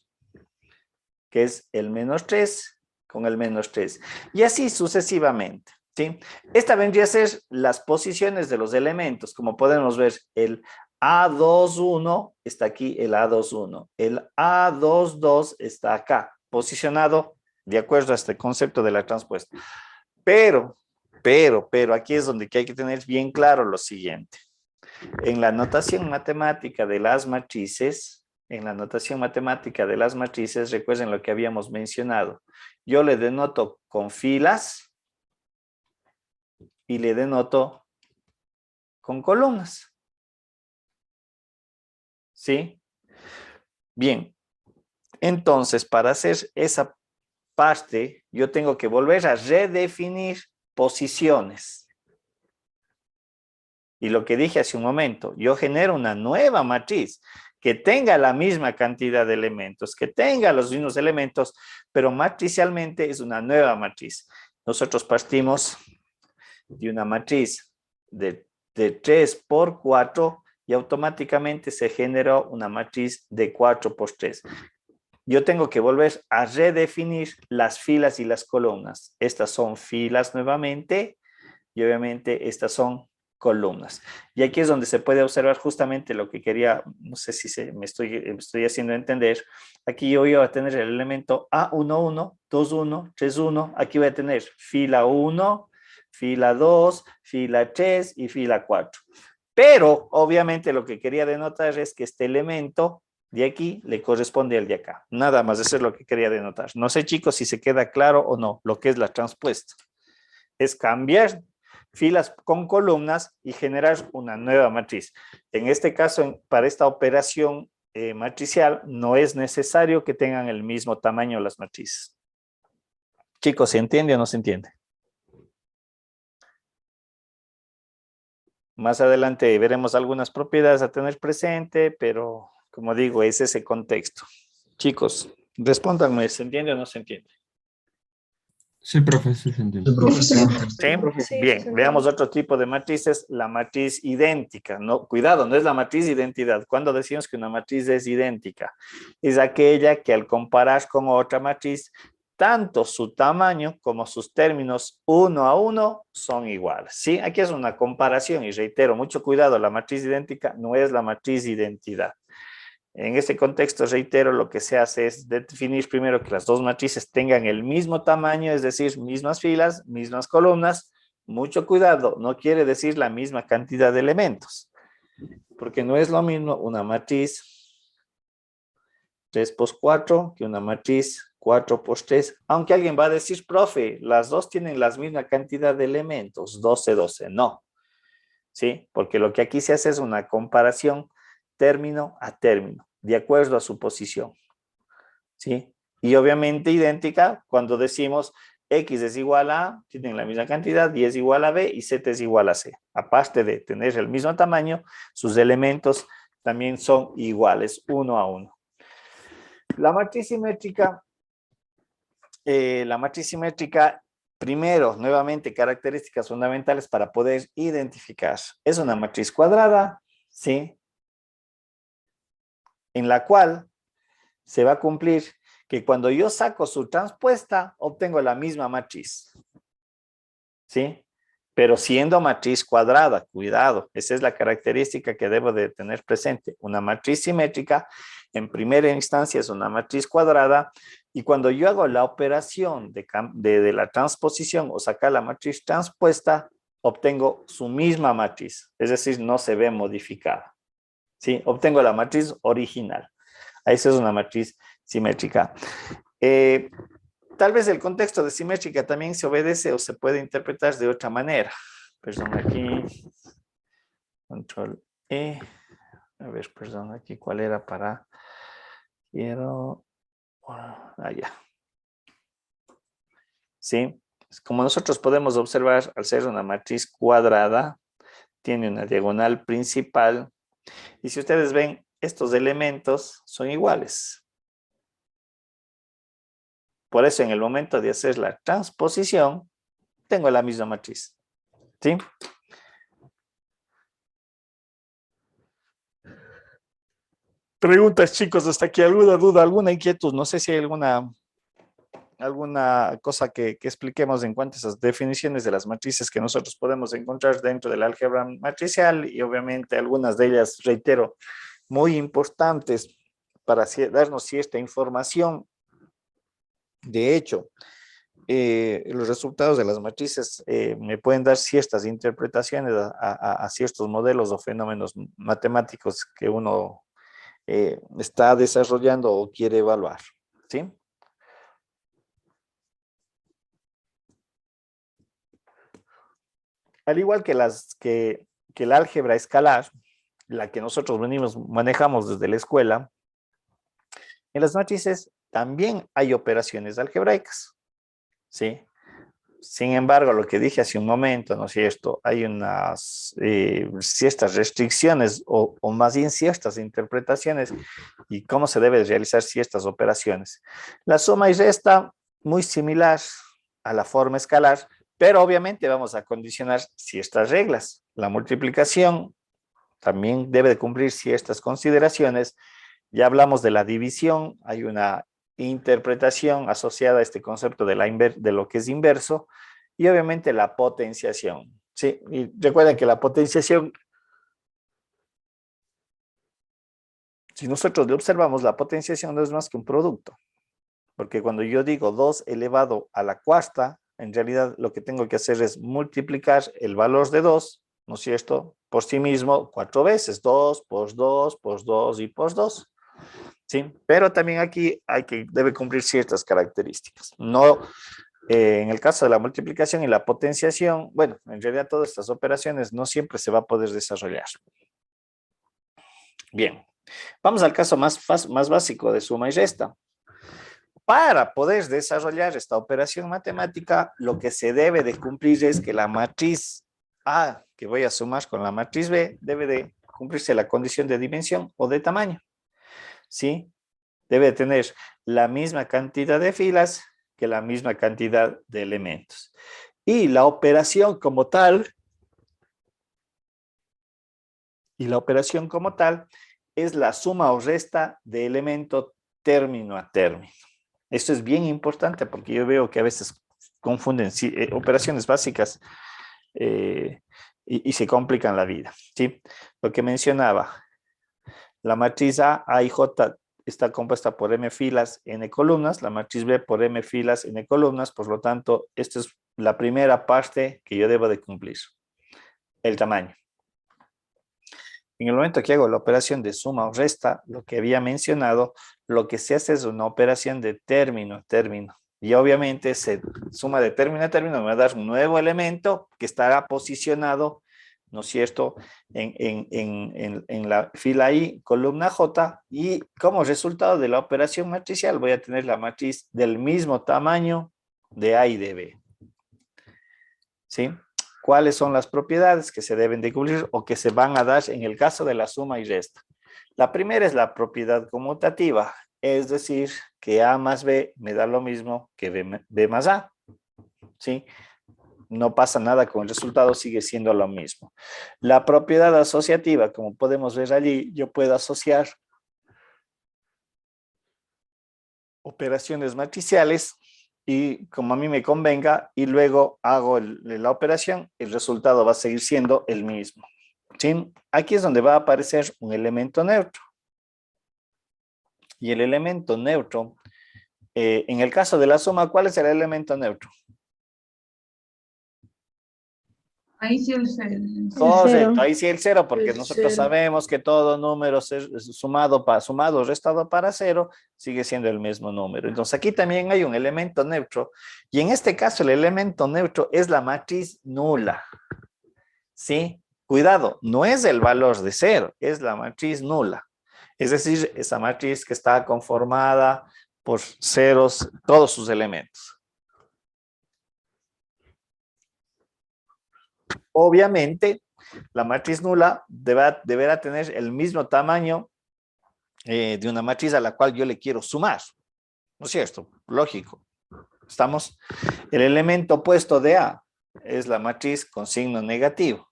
Que es el menos 3 con el menos 3. Y así sucesivamente, ¿sí? Esta vendría a ser las posiciones de los elementos. Como podemos ver, el A21 está aquí, el A21. El A22 está acá, posicionado de acuerdo a este concepto de la transpuesta. Pero, aquí es donde hay que tener bien claro lo siguiente. En la notación matemática de las matrices, recuerden lo que habíamos mencionado. Yo le denoto con filas y le denoto con columnas. ¿Sí? Bien. Entonces, para hacer esa parte, yo tengo que volver a redefinir posiciones. Y lo que dije hace un momento, yo genero una nueva matriz que tenga la misma cantidad de elementos, que tenga los mismos elementos, pero matricialmente es una nueva matriz. Nosotros partimos de una matriz de 3 por 4 y automáticamente se generó una matriz de 4 por 3. Yo tengo que volver a redefinir las filas y las columnas. Estas son filas nuevamente y obviamente estas son columnas. Y aquí es donde se puede observar justamente lo que quería, no sé si me estoy haciendo entender. Aquí yo voy a tener el elemento A11, 21, 31. Aquí voy a tener fila 1, fila 2, fila 3 y fila 4. Pero obviamente lo que quería denotar es que este elemento de aquí le corresponde al de acá. Nada más, eso es lo que quería denotar. No sé, chicos, si se queda claro o no lo que es la transpuesta. Es cambiar filas con columnas y generar una nueva matriz. En este caso, para esta operación matricial, no es necesario que tengan el mismo tamaño las matrices. Chicos, ¿se entiende o no se entiende? Más adelante veremos algunas propiedades a tener presente, pero como digo, es ese contexto. Chicos, respóndanme, ¿se entiende o no se entiende? Sí, profe, sí se entiende. ¿Sí? Bien, veamos otro tipo de matrices, la matriz idéntica. No, cuidado, no es la matriz identidad. Cuando decimos que una matriz es idéntica, es aquella que al comparar con otra matriz, tanto su tamaño como sus términos uno a uno son iguales. ¿Sí? Aquí es una comparación y reitero, mucho cuidado, la matriz idéntica no es la matriz identidad. En este contexto, reitero, lo que se hace es definir primero que las dos matrices tengan el mismo tamaño, es decir, mismas filas, mismas columnas. Mucho cuidado, no quiere decir la misma cantidad de elementos, porque no es lo mismo una matriz 3 por 4 que una matriz 4 por 3. Aunque alguien va a decir, profe, las dos tienen la misma cantidad de elementos, 12, 12. No, ¿sí? Porque lo que aquí se hace es una comparación término a término, de acuerdo a su posición, ¿sí? Y obviamente idéntica cuando decimos X es igual a A, tienen la misma cantidad, Y es igual a B y Z es igual a C. Aparte de tener el mismo tamaño, sus elementos también son iguales, 1 a 1. La matriz simétrica, primero, nuevamente, características fundamentales para poder identificar. Es una matriz cuadrada, ¿sí? En la cual se va a cumplir que cuando yo saco su transpuesta, obtengo la misma matriz, ¿sí? Pero siendo matriz cuadrada, cuidado, esa es la característica que debo de tener presente. Una matriz simétrica, en primera instancia, es una matriz cuadrada, y cuando yo hago la operación de la transposición o sacar la matriz transpuesta, obtengo su misma matriz, es decir, no se ve modificada, ¿sí? Obtengo la matriz original. Esa es una matriz simétrica. Tal vez el contexto de simétrica también se obedece o se puede interpretar de otra manera. Perdón, aquí. Control E. A ver, perdón, aquí cuál era para. Quiero. Ya. Sí. Como nosotros podemos observar, al ser una matriz cuadrada, tiene una diagonal principal. Y si ustedes ven, estos elementos son iguales. Por eso, en el momento de hacer la transposición, tengo la misma matriz. ¿Sí? Preguntas, chicos, hasta aquí. ¿Alguna duda, alguna inquietud? No sé si hay alguna cosa que expliquemos en cuanto a esas definiciones de las matrices que nosotros podemos encontrar dentro del álgebra matricial, y obviamente algunas de ellas, reitero, muy importantes para darnos cierta información. De hecho, los resultados de las matrices me pueden dar ciertas interpretaciones a ciertos modelos o fenómenos matemáticos que uno está desarrollando o quiere evaluar, ¿sí? Al igual que el álgebra escalar, la que nosotros manejamos desde la escuela, en las matrices también hay operaciones algebraicas, ¿sí? Sin embargo, lo que dije hace un momento, ¿no es cierto? Hay unas ciertas restricciones o más bien ciertas interpretaciones y cómo se deben realizar ciertas operaciones. La suma y resta, muy similar a la forma escalar, pero obviamente vamos a condicionar ciertas reglas. La multiplicación también debe de cumplir ciertas consideraciones. Ya hablamos de la división, hay una interpretación asociada a este concepto de lo que es inverso, y obviamente la potenciación. Sí, y recuerden que la potenciación, si nosotros le observamos, la potenciación no es más que un producto, porque cuando yo digo 2 elevado a la cuarta, en realidad lo que tengo que hacer es multiplicar el valor de 2, ¿no es cierto?, por sí mismo 4 veces, 2 por 2 por 2 y por 2. ¿Sí? Pero también aquí debe cumplir ciertas características. No, en el caso de la multiplicación y la potenciación, bueno, en realidad todas estas operaciones no siempre se va a poder desarrollar. Bien, vamos al caso más básico de suma y resta. Para poder desarrollar esta operación matemática, lo que se debe de cumplir es que la matriz A, que voy a sumar con la matriz B, debe de cumplirse la condición de dimensión o de tamaño. ¿Sí? Debe tener la misma cantidad de filas que la misma cantidad de elementos. Y la operación como tal, es la suma o resta de elemento término a término. Esto es bien importante porque yo veo que a veces confunden operaciones básicas y se complican la vida, ¿sí? Lo que mencionaba, la matriz A y J está compuesta por m filas, n columnas, la matriz B por m filas, n columnas, por lo tanto, esta es la primera parte que yo debo de cumplir, el tamaño. En el momento que hago la operación de suma o resta, lo que había mencionado, lo que se hace es una operación de término a término. Y obviamente se suma de término a término, me va a dar un nuevo elemento que estará posicionado, ¿no es cierto?, en la fila I, columna J, y como resultado de la operación matricial voy a tener la matriz del mismo tamaño de A y de B. ¿Sí? ¿Cuáles son las propiedades que se deben de cumplir o que se van a dar en el caso de la suma y resta? La primera es la propiedad conmutativa, es decir, que A más B me da lo mismo que B más A. ¿Sí? No pasa nada con el resultado, sigue siendo lo mismo. La propiedad asociativa, como podemos ver allí, yo puedo asociar operaciones matriciales y como a mí me convenga, y luego hago la operación, el resultado va a seguir siendo el mismo. ¿Sí? Aquí es donde va a aparecer un elemento neutro. Y el elemento neutro, en el caso de la suma, ¿cuál es el elemento neutro? Ahí sí el cero. Correcto, ahí sí el cero, porque El nosotros cero. sabemos que todo número sumado o restado para cero sigue siendo el mismo número. Entonces aquí también hay un elemento neutro, y en este caso el elemento neutro es la matriz nula. ¿Sí? Cuidado, no es el valor de cero, es la matriz nula. Es decir, esa matriz que está conformada por ceros, todos sus elementos. Obviamente, la matriz nula deberá tener el mismo tamaño de una matriz a la cual yo le quiero sumar. ¿No es cierto? Lógico. ¿Estamos? El elemento opuesto de A es la matriz con signo negativo,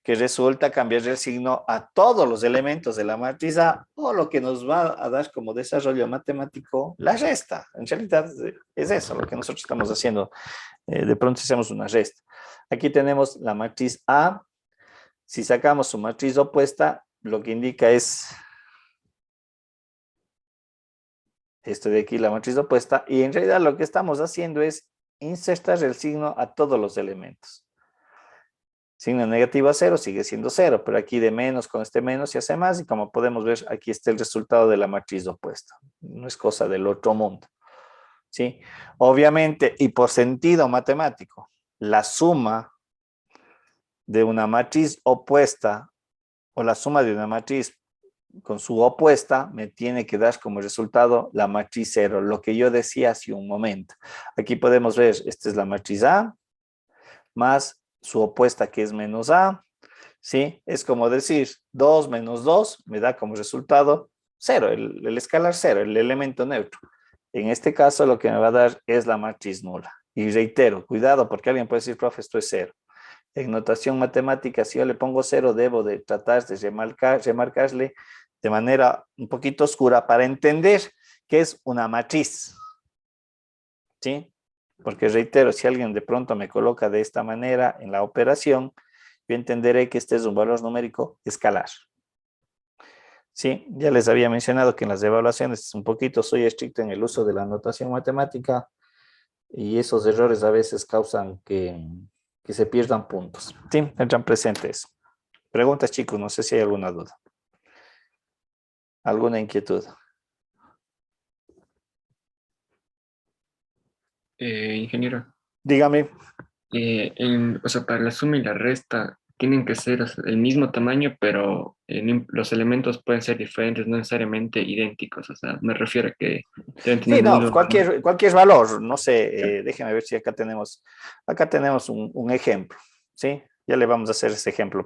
que resulta cambiar el signo a todos los elementos de la matriz A, o lo que nos va a dar como desarrollo matemático la resta. En realidad es eso lo que nosotros estamos haciendo. De pronto hacemos una resta. Aquí tenemos la matriz A. Si sacamos su matriz opuesta, lo que indica es esto de aquí, la matriz opuesta, y en realidad lo que estamos haciendo es insertar el signo a todos los elementos. Signo negativo a 0 sigue siendo 0, pero aquí de menos con este menos se hace más, y como podemos ver, aquí está el resultado de la matriz opuesta. No es cosa del otro mundo. ¿Sí? Obviamente, y por sentido matemático, la suma de una matriz opuesta o la suma de una matriz con su opuesta me tiene que dar como resultado la matriz 0, lo que yo decía hace un momento. Aquí podemos ver, esta es la matriz A, más su opuesta que es menos A, ¿sí? Es como decir, 2 menos 2 me da como resultado 0, el escalar 0, el elemento neutro. En este caso lo que me va a dar es la matriz nula. Y reitero, cuidado, porque alguien puede decir, profe, esto es 0. En notación matemática, si yo le pongo 0, debo de tratar de remarcarle de manera un poquito oscura para entender que es una matriz. ¿Sí? Porque reitero, si alguien de pronto me coloca de esta manera en la operación, yo entenderé que este es un valor numérico escalar. Sí, ya les había mencionado que en las evaluaciones un poquito soy estricto en el uso de la notación matemática, y esos errores a veces causan que se pierdan puntos. Sí, tendrán presente eso. Preguntas, chicos, no sé si hay alguna duda. ¿Alguna inquietud? Ingeniero, Dígame. o sea, para la suma y la resta tienen que ser, o sea, el mismo tamaño, pero los elementos pueden ser diferentes, no necesariamente idénticos. O sea, me refiero a que deben tener Sí, el no, mismo cualquier valor, no sé, déjenme ver si acá tenemos un ejemplo, ¿sí? Ya le vamos a hacer ese ejemplo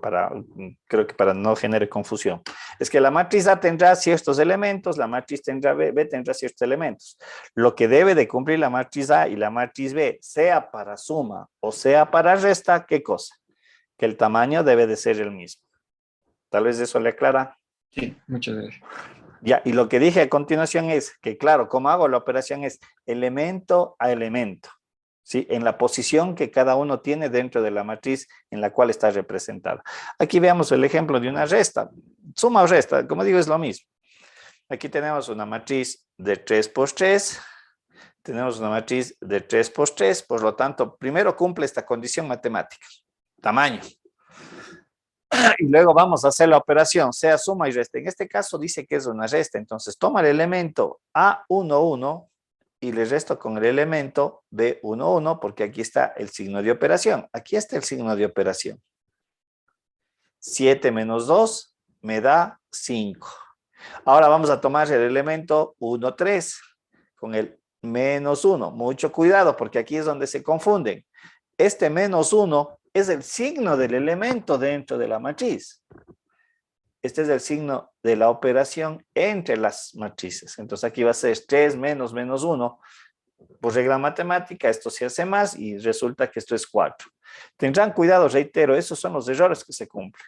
creo que para no generar confusión. Es que la matriz A tendrá ciertos elementos, la matriz B tendrá ciertos elementos. Lo que debe de cumplir la matriz A y la matriz B, sea para suma o sea para resta, ¿qué cosa? Que el tamaño debe de ser el mismo. Tal vez eso le aclara. Sí, muchas gracias. Ya, y lo que dije a continuación es que, claro, como hago la operación es elemento a elemento, ¿sí? En la posición que cada uno tiene dentro de la matriz en la cual está representada. Aquí veamos el ejemplo de una resta. Suma o resta, como digo, es lo mismo. Aquí tenemos una matriz de 3 por 3. Tenemos una matriz de 3 por 3. Por lo tanto, primero cumple esta condición matemática. Tamaño. Y luego vamos a hacer la operación, sea suma y resta. En este caso dice que es una resta. Entonces toma el elemento A11 y le resto con el elemento B11, porque aquí está el signo de operación. Aquí está el signo de operación. 7 menos 2 me da 5. Ahora vamos a tomar el elemento 13 con el menos 1. Mucho cuidado porque aquí es donde se confunden. Este menos 1 es el signo del elemento dentro de la matriz. Este es el signo de la operación entre las matrices. Entonces aquí va a ser 3 menos menos 1. Por regla matemática, esto se hace más y resulta que esto es 4. Tendrán cuidado, reitero, esos son los errores que se cumplen.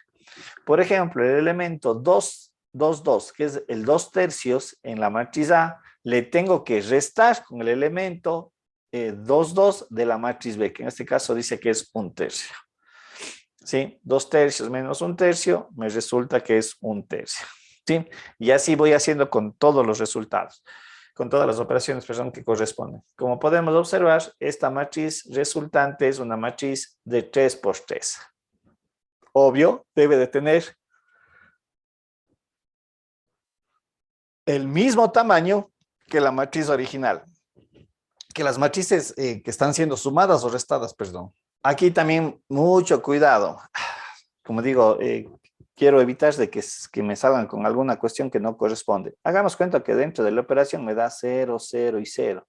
Por ejemplo, el elemento 2, 2, 2, que es el 2 tercios en la matriz A, le tengo que restar con el elemento 2, 2 de la matriz B, que en este caso dice que es 1 tercio. ¿Sí? 2 tercios menos 1 tercio, me resulta que es 1 tercio. ¿Sí? Y así voy haciendo con todos los resultados, con todas las operaciones, perdón, que corresponden. Como podemos observar, esta matriz resultante es una matriz de 3 por 3. Obvio, debe de tener el mismo tamaño que la matriz original, que las matrices que están siendo sumadas o restadas, perdón. Aquí también mucho cuidado. Como digo, quiero evitar de que me salgan con alguna cuestión que no corresponde. Hagamos cuenta que dentro de la operación me da 0, 0 y 0.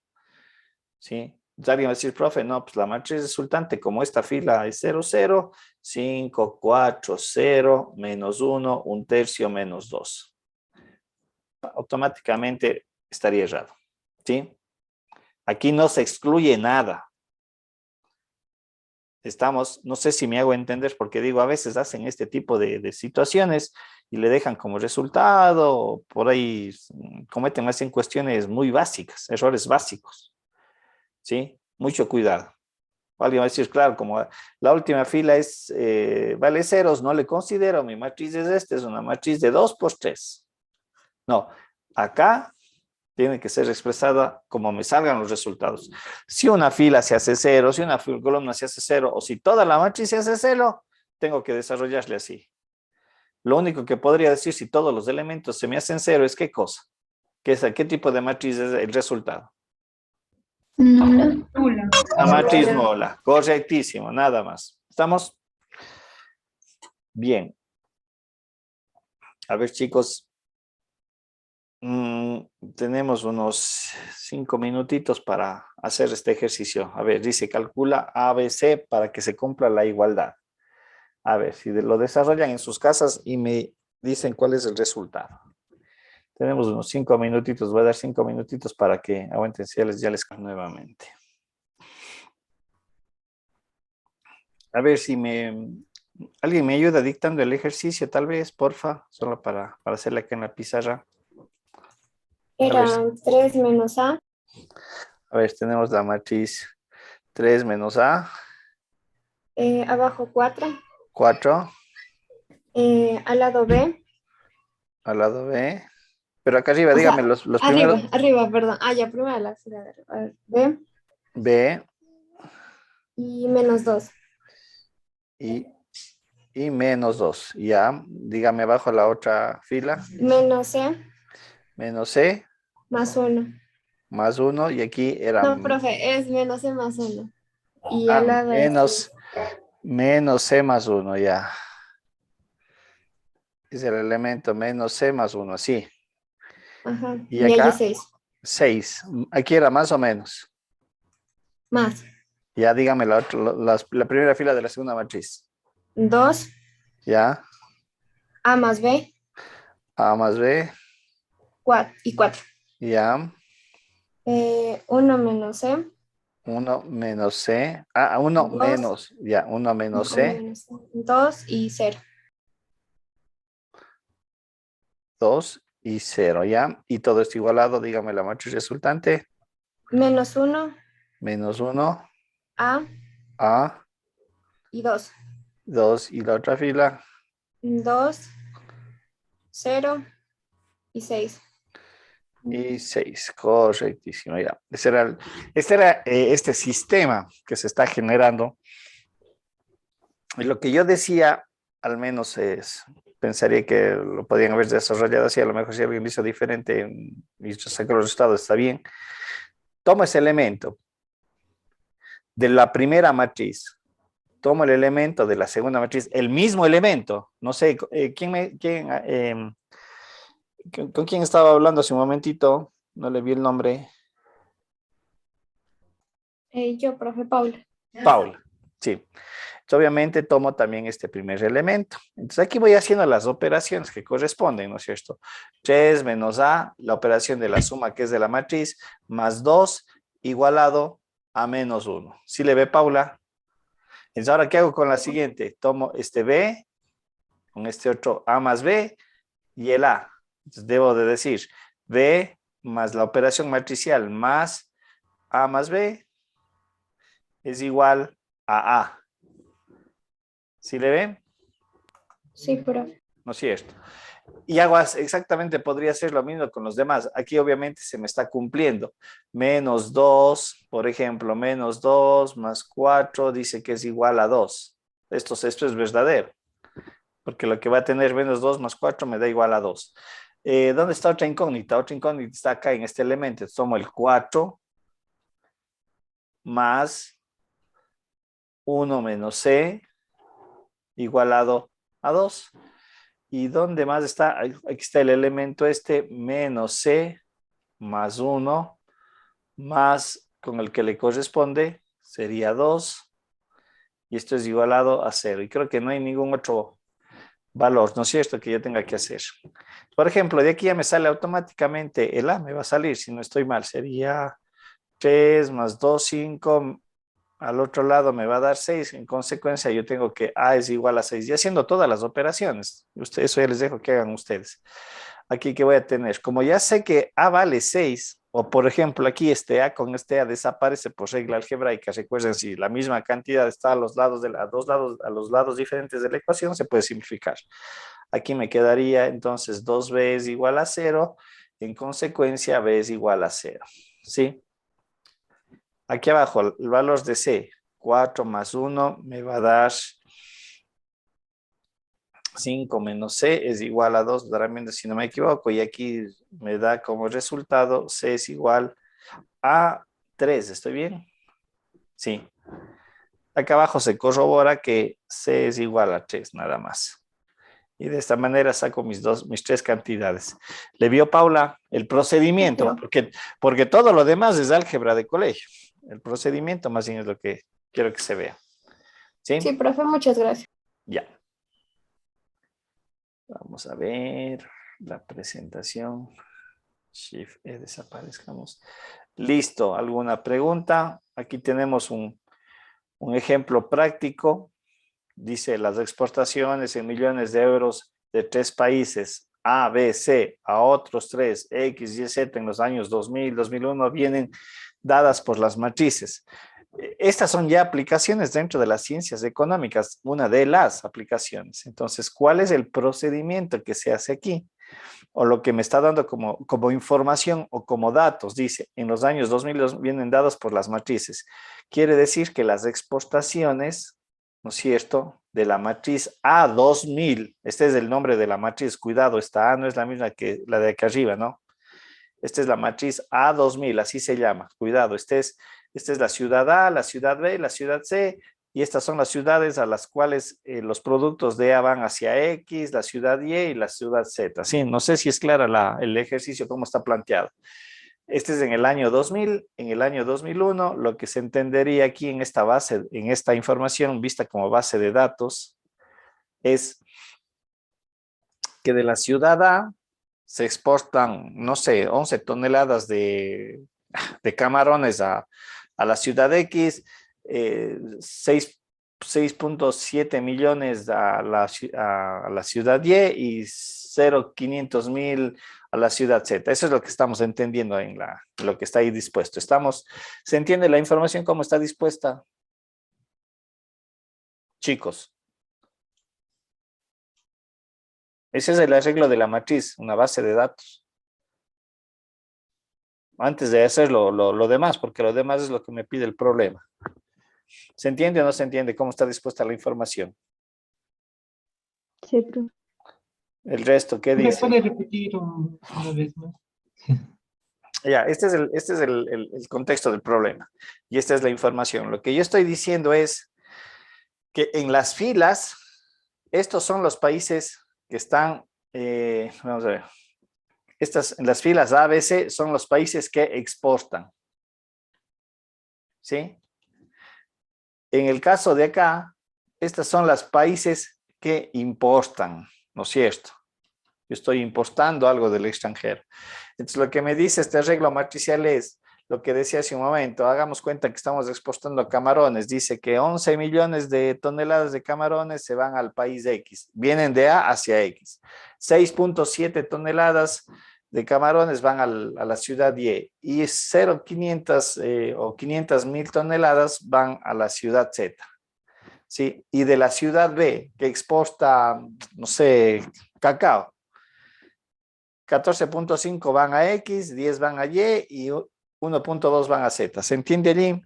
¿Sí? Alguien va a decir, profe, no, pues la matriz resultante, como esta fila es 0, 0, 5, 4, 0, menos 1, 1 tercio, menos 2. Automáticamente estaría errado. ¿Sí? Aquí no se excluye nada. Estamos, no sé si me hago entender, porque digo, a veces hacen este tipo de situaciones y le dejan como resultado, por ahí cometen más en cuestiones muy básicas, errores básicos. ¿Sí? Mucho cuidado. Alguien va a decir, claro, como la última fila es, vale ceros, no le considero, mi matriz es es una matriz de 2 por 3. No, acá tiene que ser expresada como me salgan los resultados. Si una fila se hace 0, si una columna se hace 0, o si toda la matriz se hace 0, tengo que desarrollarle así. Lo único que podría decir si todos los elementos se me hacen 0 es ¿qué cosa? ¿Qué tipo de matriz es el resultado? Nula. La matriz nula. Correctísimo, nada más. ¿Estamos? Bien. A ver, chicos. Tenemos unos 5 minutitos para hacer este ejercicio. A ver, dice calcula ABC para que se cumpla la igualdad. A ver, si lo desarrollan en sus casas y me dicen cuál es el resultado. Tenemos unos 5 minutitos, voy a dar 5 minutitos para que aguanten, si ya les nuevamente. A ver si alguien me ayuda dictando el ejercicio, tal vez, porfa, solo para hacerle acá en la pizarra. Era 3 menos A. A ver, tenemos la matriz 3 menos A. Abajo 4. 4. Al lado B. Al lado B. Pero acá arriba, dígame los primeros. Arriba, perdón. Ya, primero la fila de arriba. B. B. Y menos 2. Y menos 2. Ya, dígame abajo la otra fila. Menos C. Menos C. Más 1. Más 1. Y aquí era... No, profe, es menos C más 1. Y al lado menos C más 1, ya. Es el elemento menos C más 1, así. Ajá. Y acá, 6. 6. Aquí era más o menos. Más. Ya, dígame la primera fila de la segunda matriz. 2. Ya. A más B. A más B. 4. Y 4. Ya. 1 menos C. 1 menos C. 1 menos. Ya, 1 menos C. 2 y 0. 2 y 0, ¿ya? Y todo esto igualado, dígame la matriz resultante. Menos 1. Menos 1. A. Y 2. 2 y la otra fila. 2, 0 y 6. Y 6, correctísimo, ya. Este era este sistema que se está generando. Y lo que yo decía, al menos pensaría que lo podían haber desarrollado así, a lo mejor si alguien lo hizo diferente y sacó los resultados, está bien. Toma ese elemento de la primera matriz, toma el elemento de la segunda matriz, el mismo elemento, no sé, ¿con quién estaba hablando hace un momentito? No le vi el nombre. Yo, profe Paula. Paula, sí. Entonces, obviamente tomo también este primer elemento. Entonces aquí voy haciendo las operaciones que corresponden, ¿no es cierto? 3 menos A, la operación de la suma que es de la matriz, más 2 igualado a menos 1. ¿Sí le ve, Paula? Entonces, ¿ahora qué hago con la siguiente? Tomo este B, con este otro A más B y el A. Entonces, debo de decir B más la operación matricial más A más B es igual a A. ¿Sí le ven? Sí, profe. ¿No es cierto? Y hago exactamente, podría ser lo mismo con los demás. Aquí obviamente se me está cumpliendo. Menos 2, por ejemplo, menos 2 más 4 dice que es igual a 2. Esto es verdadero, porque lo que va a tener menos 2 más 4 me da igual a 2. ¿Dónde está otra incógnita? Otra incógnita está acá en este elemento. Tomo el 4 más 1 menos C igualado a 2. ¿Y dónde más está? Aquí está el elemento este, menos C más 1 más con el que le corresponde sería 2. Y esto es igualado a 0. Y creo que no hay ningún otro valor, ¿no es cierto?, que yo tenga que hacer. Por ejemplo, de aquí ya me sale automáticamente el A, me va a salir, si no estoy mal, sería 3 más 2, 5, al otro lado me va a dar 6, en consecuencia yo tengo que A es igual a 6, y haciendo todas las operaciones, eso ya les dejo que hagan ustedes. Aquí que voy a tener, como ya sé que A vale 6, o por ejemplo aquí este A con este A desaparece por regla algebraica, recuerden, si la misma cantidad está a los lados a los lados diferentes de la ecuación, se puede simplificar. Aquí me quedaría entonces 2B es igual a 0, en consecuencia B es igual a 0, ¿sí? Aquí abajo, el valor de C, 4 más 1 me va a dar 5 menos C es igual a 2, realmente si no me equivoco, y aquí me da como resultado C es igual a 3, ¿estoy bien? Sí. Acá abajo se corrobora que C es igual a 3, nada más. Y de esta manera saco mis tres cantidades. ¿Le vio, Paula, el procedimiento? Porque todo lo demás es álgebra de colegio. El procedimiento más bien es lo que quiero que se vea. ¿Sí? Sí, profe, muchas gracias. Ya. Vamos a ver la presentación. Shift E, desaparezcamos. Listo. ¿Alguna pregunta? Aquí tenemos un ejemplo práctico. Dice las exportaciones en millones de euros de 3 países, A, B, C, a otros 3, X, Y, Z, en los años 2000, 2001, vienen dadas por las matrices. Estas son ya aplicaciones dentro de las ciencias económicas, una de las aplicaciones. Entonces, ¿cuál es el procedimiento que se hace aquí? O lo que me está dando como información o como datos, dice, en los años 2000 vienen dados por las matrices. Quiere decir que las exportaciones, ¿no es cierto?, de la matriz A2000, este es el nombre de la matriz, cuidado, esta A no es la misma que la de acá arriba, ¿no? Esta es la matriz A2000, así se llama, cuidado, esta es la ciudad A, la ciudad B, la ciudad C, y estas son las ciudades a las cuales los productos de A van hacia X, la ciudad Y y la ciudad Z. Sí, no sé si es clara el ejercicio, cómo está planteado. Este es en el año 2000, en el año 2001, lo que se entendería aquí en esta base, en esta información vista como base de datos, es que de la ciudad A se exportan, no sé, 11 toneladas de camarones a la ciudad X, 6.7 millones a la ciudad Y y 0.500.000 a la ciudad Z. Eso es lo que estamos entendiendo en lo que está ahí dispuesto. ¿Se entiende la información cómo está dispuesta? Chicos. Ese es el arreglo de la matriz, una base de datos. Antes de hacer lo demás, porque lo demás es lo que me pide el problema. ¿Se entiende o no se entiende cómo está dispuesta la información? Sí, profe. El resto, ¿qué ¿Me dice? puede repetir una vez más? Ya, este es el contexto del problema. Y esta es la información. Lo que yo estoy diciendo es que en las filas, estos son los países que están, vamos a ver, en las filas A, B, C son los países que exportan. ¿sí? En el caso de acá, estas son las países que importan, ¿no es cierto? Yo estoy importando algo del extranjero. Entonces, lo que me dice este arreglo matricial es lo que decía hace un momento. Hagamos cuenta que estamos exportando camarones. Dice que 11 millones de toneladas de camarones se van al país X. Vienen de A hacia X. 6.7 toneladas de camarones van a la ciudad Y. Y 0,500 o 500.000 toneladas van a la ciudad Z. ¿Sí? Y de la ciudad B, que exporta, no sé, cacao, 14.5 van a X, 10 van a Y y 1.2 van a Z. ¿Se entiende allí?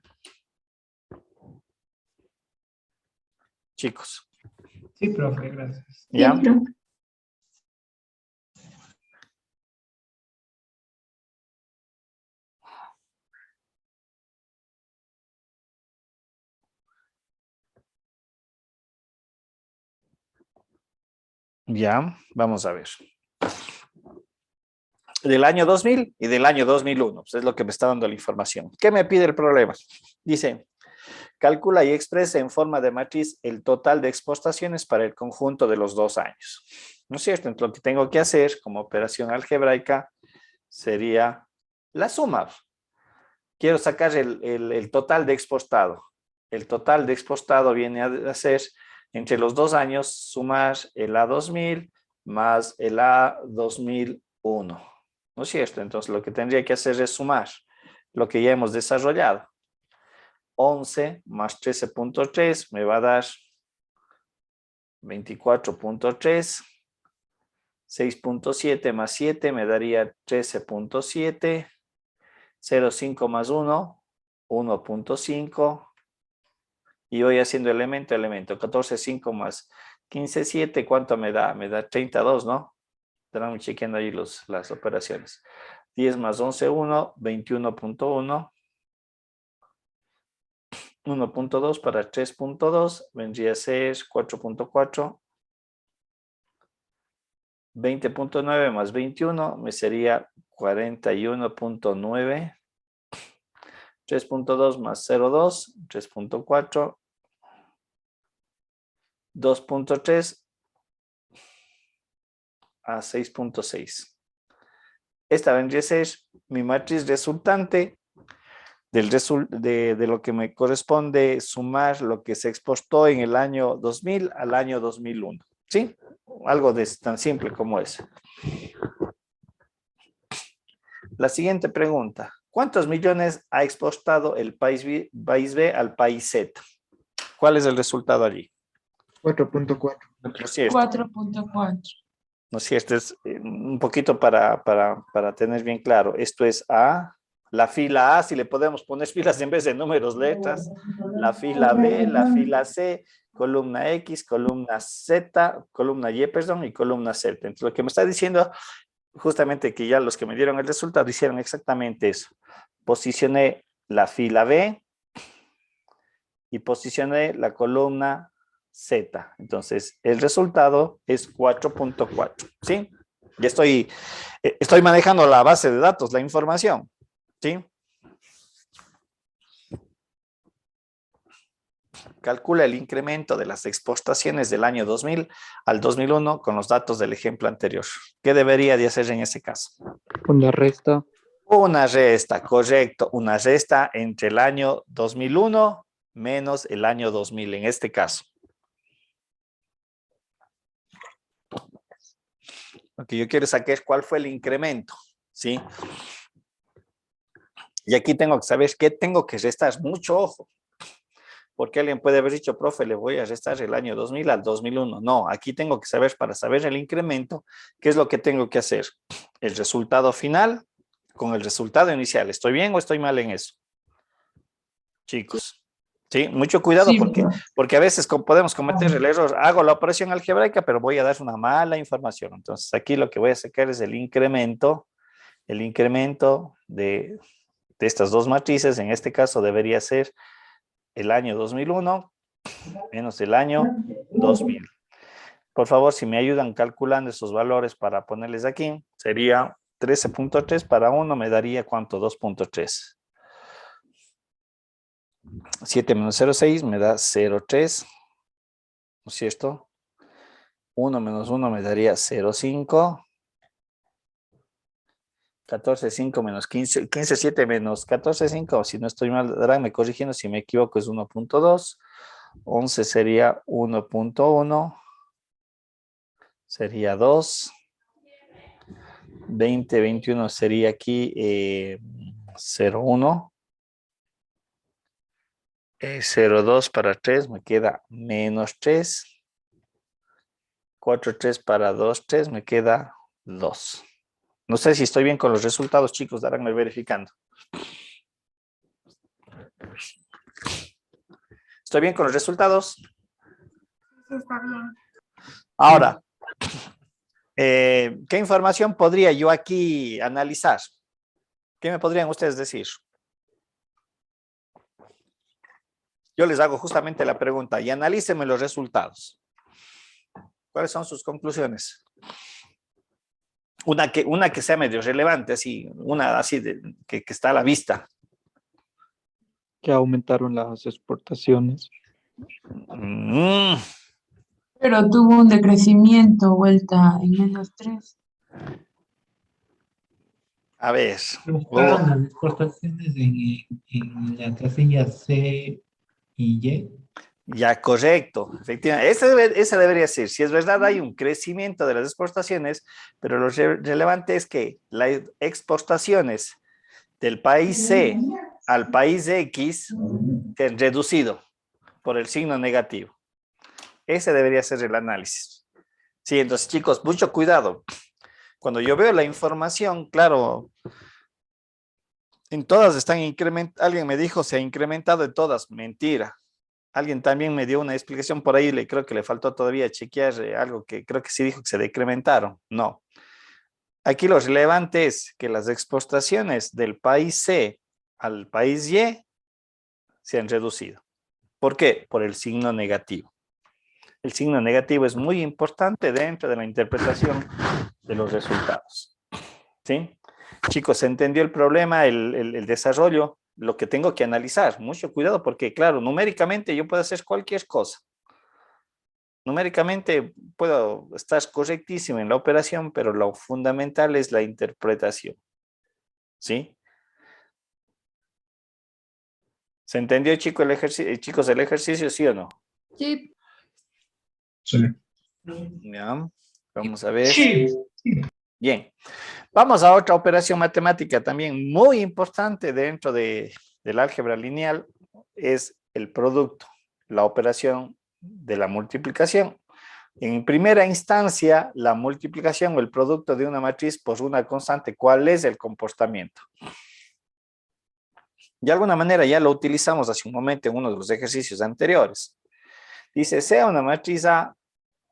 Chicos. Sí, profe, gracias. ¿Ya? Sí, profe. Ya, vamos a ver. Del año 2000 y del año 2001, pues es lo que me está dando la información. ¿Qué me pide el problema? Dice, calcula y expresa en forma de matriz el total de exportaciones para el conjunto de los 2 años. ¿No es cierto? Entonces, lo que tengo que hacer como operación algebraica sería la suma. Quiero sacar el total de exportado. El total de exportado viene a ser, entre los 2 años, sumar el A2000 más el A2001. ¿No es cierto? Entonces, lo que tendría que hacer es sumar lo que ya hemos desarrollado. 11 más 13.3 me va a dar 24.3. 6.7 más 7 me daría 13.7. 0,5 más 1, 1.5. Y voy haciendo elemento a elemento. 14,5 más 15,7, ¿cuánto me da? Me da 32, ¿no? Estarán chequeando ahí las operaciones. 10 más 11, 1, 21.1. 1.2 para 3.2, vendría a ser 4.4. 20.9 más 21 me sería 41.9. 3.2 más 0.2, 3.4. 2.3 a 6.6. Esta vendría a ser mi matriz resultante de lo que me corresponde sumar lo que se exportó en el año 2000 al año 2001. ¿Sí? Algo tan simple como eso. La siguiente pregunta. ¿Cuántos millones ha exportado el país B al país Z? ¿Cuál es el resultado allí? 4.4. ¿No es cierto? 4.4. ¿No es cierto? Es un poquito para tener bien claro. Esto es A, la fila A, si le podemos poner filas en vez de números, letras. La fila B, la fila C, columna X, columna Z, columna Y, perdón, y columna Z. Entonces, lo que me está diciendo, justamente que ya los que me dieron el resultado hicieron exactamente eso. Posicioné la fila B y posicioné la columna Z. Entonces, el resultado es 4.4, ¿sí? Ya estoy manejando la base de datos, la información, ¿sí? Calcula el incremento de las exportaciones del año 2000 al 2001 con los datos del ejemplo anterior. ¿Qué debería de hacer en ese caso? Una resta. Una resta, correcto. Una resta entre el año 2001 menos el año 2000 en este caso. Lo que yo quiero sacar es cuál fue el incremento, ¿sí? Y aquí tengo que saber qué tengo que restar. Mucho ojo. Porque alguien puede haber dicho, profe, le voy a restar el año 2000 al 2001. No, aquí tengo que saber, para saber el incremento, qué es lo que tengo que hacer. El resultado final con el resultado inicial. ¿Estoy bien o estoy mal en eso? Chicos. Sí, mucho cuidado, Sí, porque a veces podemos cometer el error. Hago la operación algebraica, pero voy a dar una mala información. Entonces, aquí lo que voy a sacar es el incremento de estas dos matrices. En este caso debería ser el año 2001 menos el año 2000. Por favor, si me ayudan calculando esos valores para ponerles aquí, sería 13.3 para 1 me daría ¿cuánto? 2.3. 7 menos 0,6 me da 0,3. ¿No es cierto? 1 menos 1 me daría 0,5. 14,5 menos 15, 15,7 menos 14,5, si no estoy mal, me corrigiendo si me equivoco, es 1,2. 11 sería 1,1. Sería 2. 20, 21 sería aquí 0,1. 0,2 para 3 me queda menos 3. 4,3 para 2, 3 me queda 2. No sé si estoy bien con los resultados, chicos, daránme verificando. ¿Estoy bien con los resultados? Sí, está bien. Ahora, ¿qué información podría yo aquí analizar? ¿Qué me podrían ustedes decir? Yo les hago justamente la pregunta y analícenme los resultados. ¿Cuáles son sus conclusiones? Una que sea medio relevante, así, una así que está a la vista. Que aumentaron las exportaciones. Pero tuvo un decrecimiento, vuelta en -3. A ver. Estaban las exportaciones en la casilla C y Y. Ya, correcto, efectivamente. Ese debería ser. Si es verdad, hay un crecimiento de las exportaciones, pero lo relevante es que las exportaciones del país C al país X se han reducido por el signo negativo. Ese debería ser el análisis. Sí, entonces, chicos, mucho cuidado. Cuando yo veo la información, claro, en todas están incrementando. Alguien me dijo, se ha incrementado en todas. Mentira. Alguien también me dio una explicación por ahí, creo que le faltó todavía chequear algo que creo que sí dijo que se decrementaron. No. Aquí lo relevante es que las exportaciones del país C al país Y se han reducido. ¿Por qué? Por el signo negativo. El signo negativo es muy importante dentro de la interpretación de los resultados. ¿Sí? Chicos, ¿se entendió el problema, el desarrollo? Lo que tengo que analizar, mucho cuidado porque claro, numéricamente yo puedo hacer cualquier cosa. Numéricamente puedo estar correctísimo en la operación, pero lo fundamental es la interpretación. ¿Sí? ¿Se entendió, chicos, el ejercicio, sí o no? Sí. Sí. Ya, vamos a ver. Sí. Bien, vamos a otra operación matemática también muy importante dentro del álgebra lineal, es el producto, la operación de la multiplicación. En primera instancia, la multiplicación o el producto de una matriz por una constante, ¿cuál es el comportamiento? De alguna manera ya lo utilizamos hace un momento en uno de los ejercicios anteriores. Dice, sea una matriz A,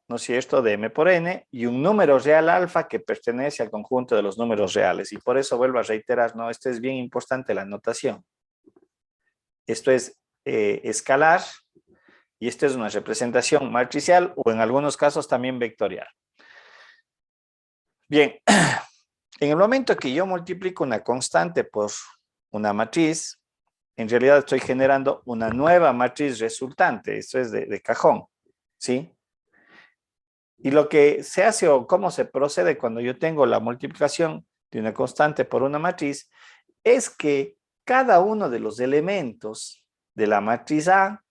¿no es cierto?, de M por N, y un número real alfa que pertenece al conjunto de los números reales. Y por eso vuelvo a reiterar, no, esto es bien importante la notación. Esto es escalar, y esto es una representación matricial, o en algunos casos también vectorial. Bien, en el momento que yo multiplico una constante por una matriz, en realidad estoy generando una nueva matriz resultante. Esto es de cajón, ¿sí? Y lo que se hace o cómo se procede cuando yo tengo la multiplicación de una constante por una matriz es que cada uno de los elementos de la matriz A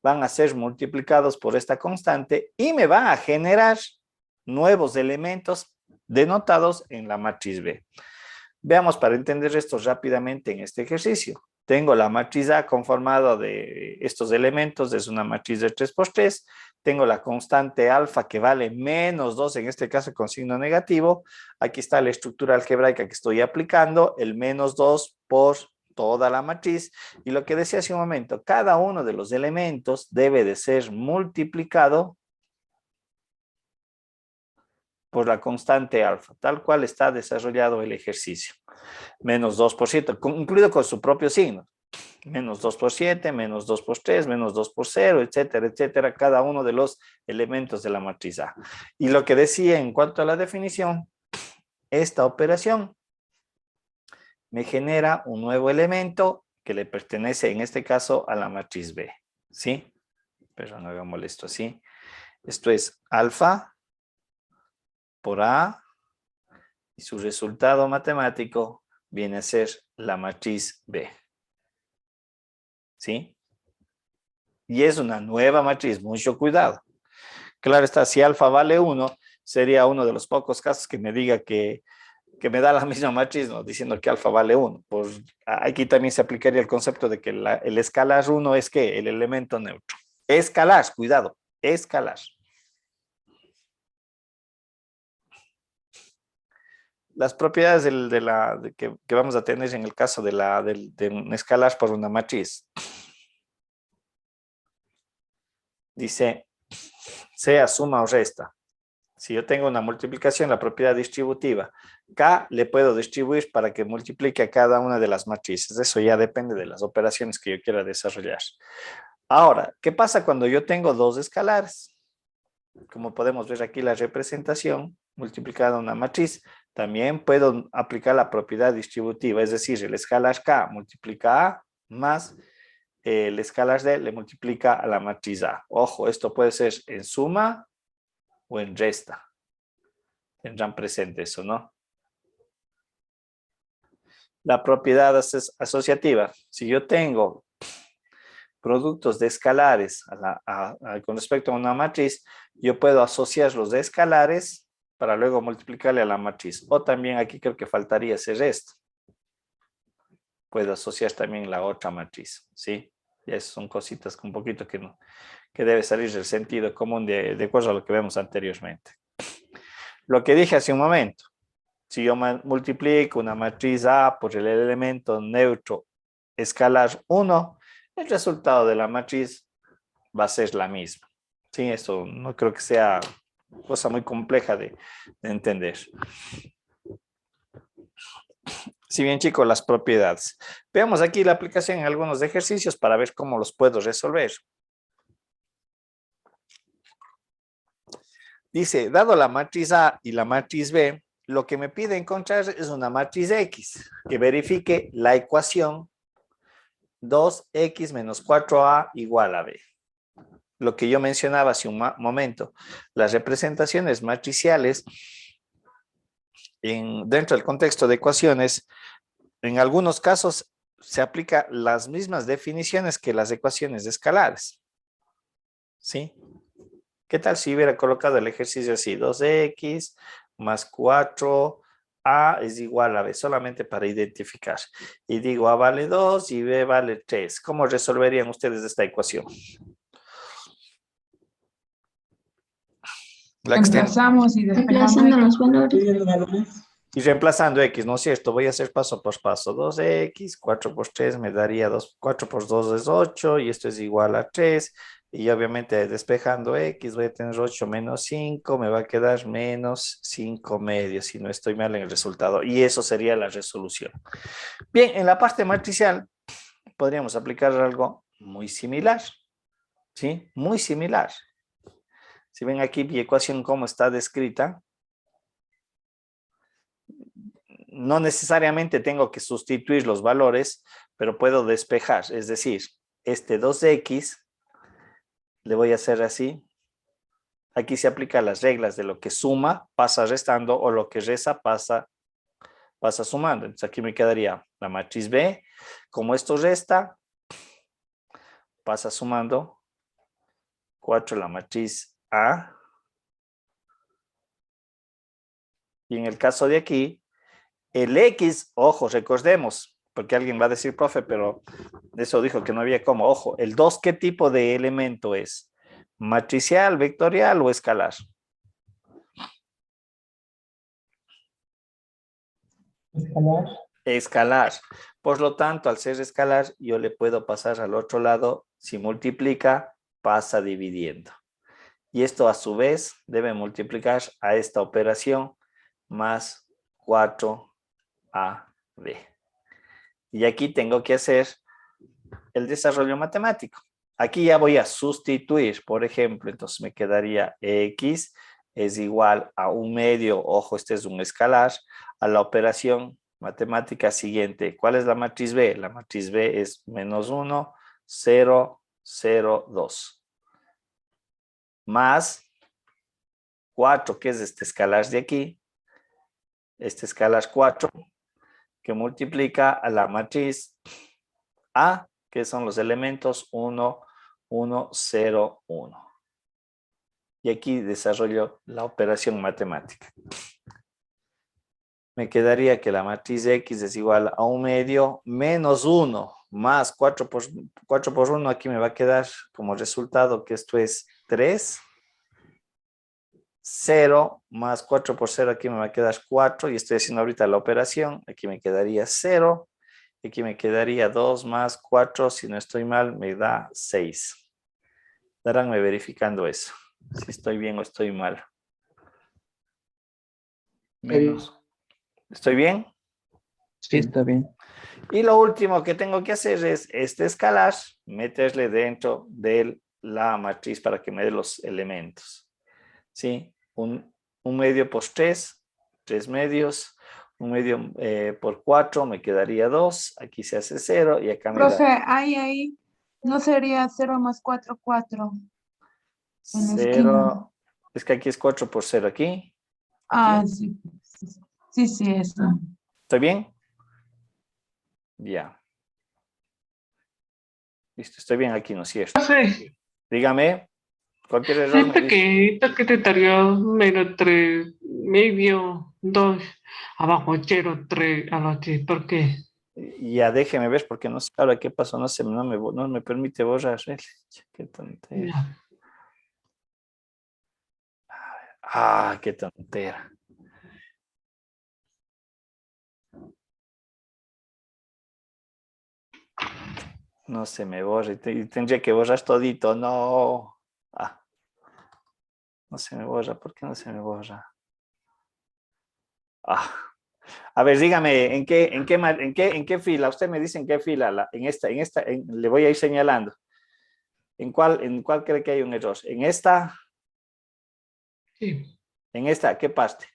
van a ser multiplicados por esta constante y me va a generar nuevos elementos denotados en la matriz B. Veamos para entender esto rápidamente en este ejercicio. Tengo la matriz A conformada de estos elementos, es una matriz de 3 por 3. Tengo la constante alfa que vale menos 2, en este caso con signo negativo. Aquí está la estructura algebraica que estoy aplicando, el menos 2 por toda la matriz. Y lo que decía hace un momento, cada uno de los elementos debe de ser multiplicado por la constante alfa, tal cual está desarrollado el ejercicio. Menos 2 por 7, incluido con su propio signo. Menos 2 por 7, menos 2 por 3, menos 2 por 0, etcétera, etcétera, cada uno de los elementos de la matriz A. Y lo que decía en cuanto a la definición, esta operación me genera un nuevo elemento que le pertenece en este caso a la matriz B, ¿sí? Pero no hagámosle esto así. Esto es alfa por A y su resultado matemático viene a ser la matriz B, ¿sí? Y es una nueva matriz, mucho cuidado. Claro está, si alfa vale 1, sería uno de los pocos casos que me diga que me da la misma matriz, ¿no? Diciendo que alfa vale 1. Pues aquí también se aplicaría el concepto de que el escalar 1 es que el elemento neutro. Escalar, cuidado, escalar. Las propiedades que vamos a tener en el caso de un escalar por una matriz. Dice, sea suma o resta. Si yo tengo una multiplicación, la propiedad distributiva, K le puedo distribuir para que multiplique a cada una de las matrices. Eso ya depende de las operaciones que yo quiera desarrollar. Ahora, ¿qué pasa cuando yo tengo dos escalares? Como podemos ver aquí la representación multiplicada a una matriz, también puedo aplicar la propiedad distributiva, es decir, el escalar K multiplica A más el escalar D le multiplica a la matriz A. Ojo, esto puede ser en suma o en resta. Tendrán presente eso, ¿no? La propiedad asociativa. Si yo tengo productos de escalares con respecto a una matriz, yo puedo asociar los de escalares para luego multiplicarle a la matriz. O también aquí creo que faltaría hacer esto. Puedo asociar también la otra matriz, ¿sí? Y esas son cositas un poquito que debe salir del sentido común de acuerdo a lo que vemos anteriormente. Lo que dije hace un momento, si yo multiplico una matriz A por el elemento neutro escalar 1, el resultado de la matriz va a ser la misma. Sí, esto no creo que sea cosa muy compleja de entender. Si bien, chicos, las propiedades. Veamos aquí la aplicación en algunos ejercicios para ver cómo los puedo resolver. Dice, dado la matriz A y la matriz B, lo que me pide encontrar es una matriz X que verifique la ecuación 2X menos 4A igual a B. Lo que yo mencionaba hace un momento, las representaciones matriciales dentro del contexto de ecuaciones, en algunos casos se aplican las mismas definiciones que las ecuaciones escalares. ¿Sí? ¿Qué tal si hubiera colocado el ejercicio así? 2x más 4a es igual a b, solamente para identificar. Y digo A vale 2 y b vale 3. ¿Cómo resolverían ustedes esta ecuación? Reemplazamos y despejamos. Reemplazando los valores. Y reemplazando x, ¿no es cierto? Voy a hacer paso por paso. 2x, 4 por 3 me daría 2, 4 por 2 es 8 y esto es igual a 3. Y obviamente despejando x voy a tener 8 menos 5, me va a quedar menos 5 medios si no estoy mal en el resultado. Y eso sería la resolución. Bien, en la parte matricial podríamos aplicar algo muy similar. ¿Sí? Muy similar. Si ven aquí mi ecuación cómo está descrita, no necesariamente tengo que sustituir los valores, pero puedo despejar. Es decir, este 2x le voy a hacer así. Aquí se aplican las reglas de lo que suma pasa restando o lo que resta pasa sumando. Entonces aquí me quedaría la matriz B. Como esto resta, pasa sumando 4 la matriz A. Y en el caso de aquí, el X, ojo, recordemos, porque alguien va a decir, profe, pero eso dijo que no había cómo. Ojo, el 2, ¿qué tipo de elemento es? ¿Matricial, vectorial o escalar? Escalar. Escalar. Por lo tanto, al ser escalar, yo le puedo pasar al otro lado. Si multiplica, pasa dividiendo. Y esto a su vez debe multiplicar a esta operación más 4AB. Y aquí tengo que hacer el desarrollo matemático. Aquí ya voy a sustituir, por ejemplo, entonces me quedaría x es igual a 1 medio, ojo, este es un escalar, a la operación matemática siguiente. ¿Cuál es la matriz B? La matriz B es -1, 0, 0, 2. Más 4, que es este escalar de aquí. Este escalar 4, que multiplica a la matriz A, que son los elementos 1, 1, 0, 1. Y aquí desarrollo la operación matemática. Me quedaría que la matriz X es igual a 1 medio menos 1 más 4 por 1. Aquí me va a quedar como resultado que esto es 3. 0 más 4 por 0, aquí me va a quedar 4. Y estoy haciendo ahorita la operación. Aquí me quedaría 0. Aquí me quedaría 2 más 4. Si no estoy mal, me da 6. Daranme verificando eso. Si estoy bien o estoy mal. Menos. ¿Estoy bien? Sí, está bien. Y lo último que tengo que hacer es este escalar, meterle dentro de la matriz para que me dé los elementos. ¿Sí? Un medio por 3, 3 medios. Un medio por 4 me quedaría 2. Aquí se hace 0 y acá me Profe, da ahí, no sería 0 más 4, 4 en la esquina. 0. Es que aquí es 4 por 0 aquí. Ah, sí, sí, eso. ¿Estoy bien? Ya. Listo, estoy bien aquí, ¿no es cierto? Profe, Dígame, cualquier error me dice. esta que te estaría menos 3, medio, 2, abajo 0, 3, algo así, ¿por qué? Ya déjeme ver porque no sé ahora qué pasó, no me permite borrar. Qué tontera. Ya. Ah, qué tontera. No se me borra y tendría que borrar todito, no. Ah, no se me borra, ¿por qué no se me borra? Ah. A ver, dígame, ¿en qué fila? Usted me dice en qué fila, le voy a ir señalando. ¿En cuál cree que hay un error? ¿En esta? Sí, ¿En esta? ¿Qué parte?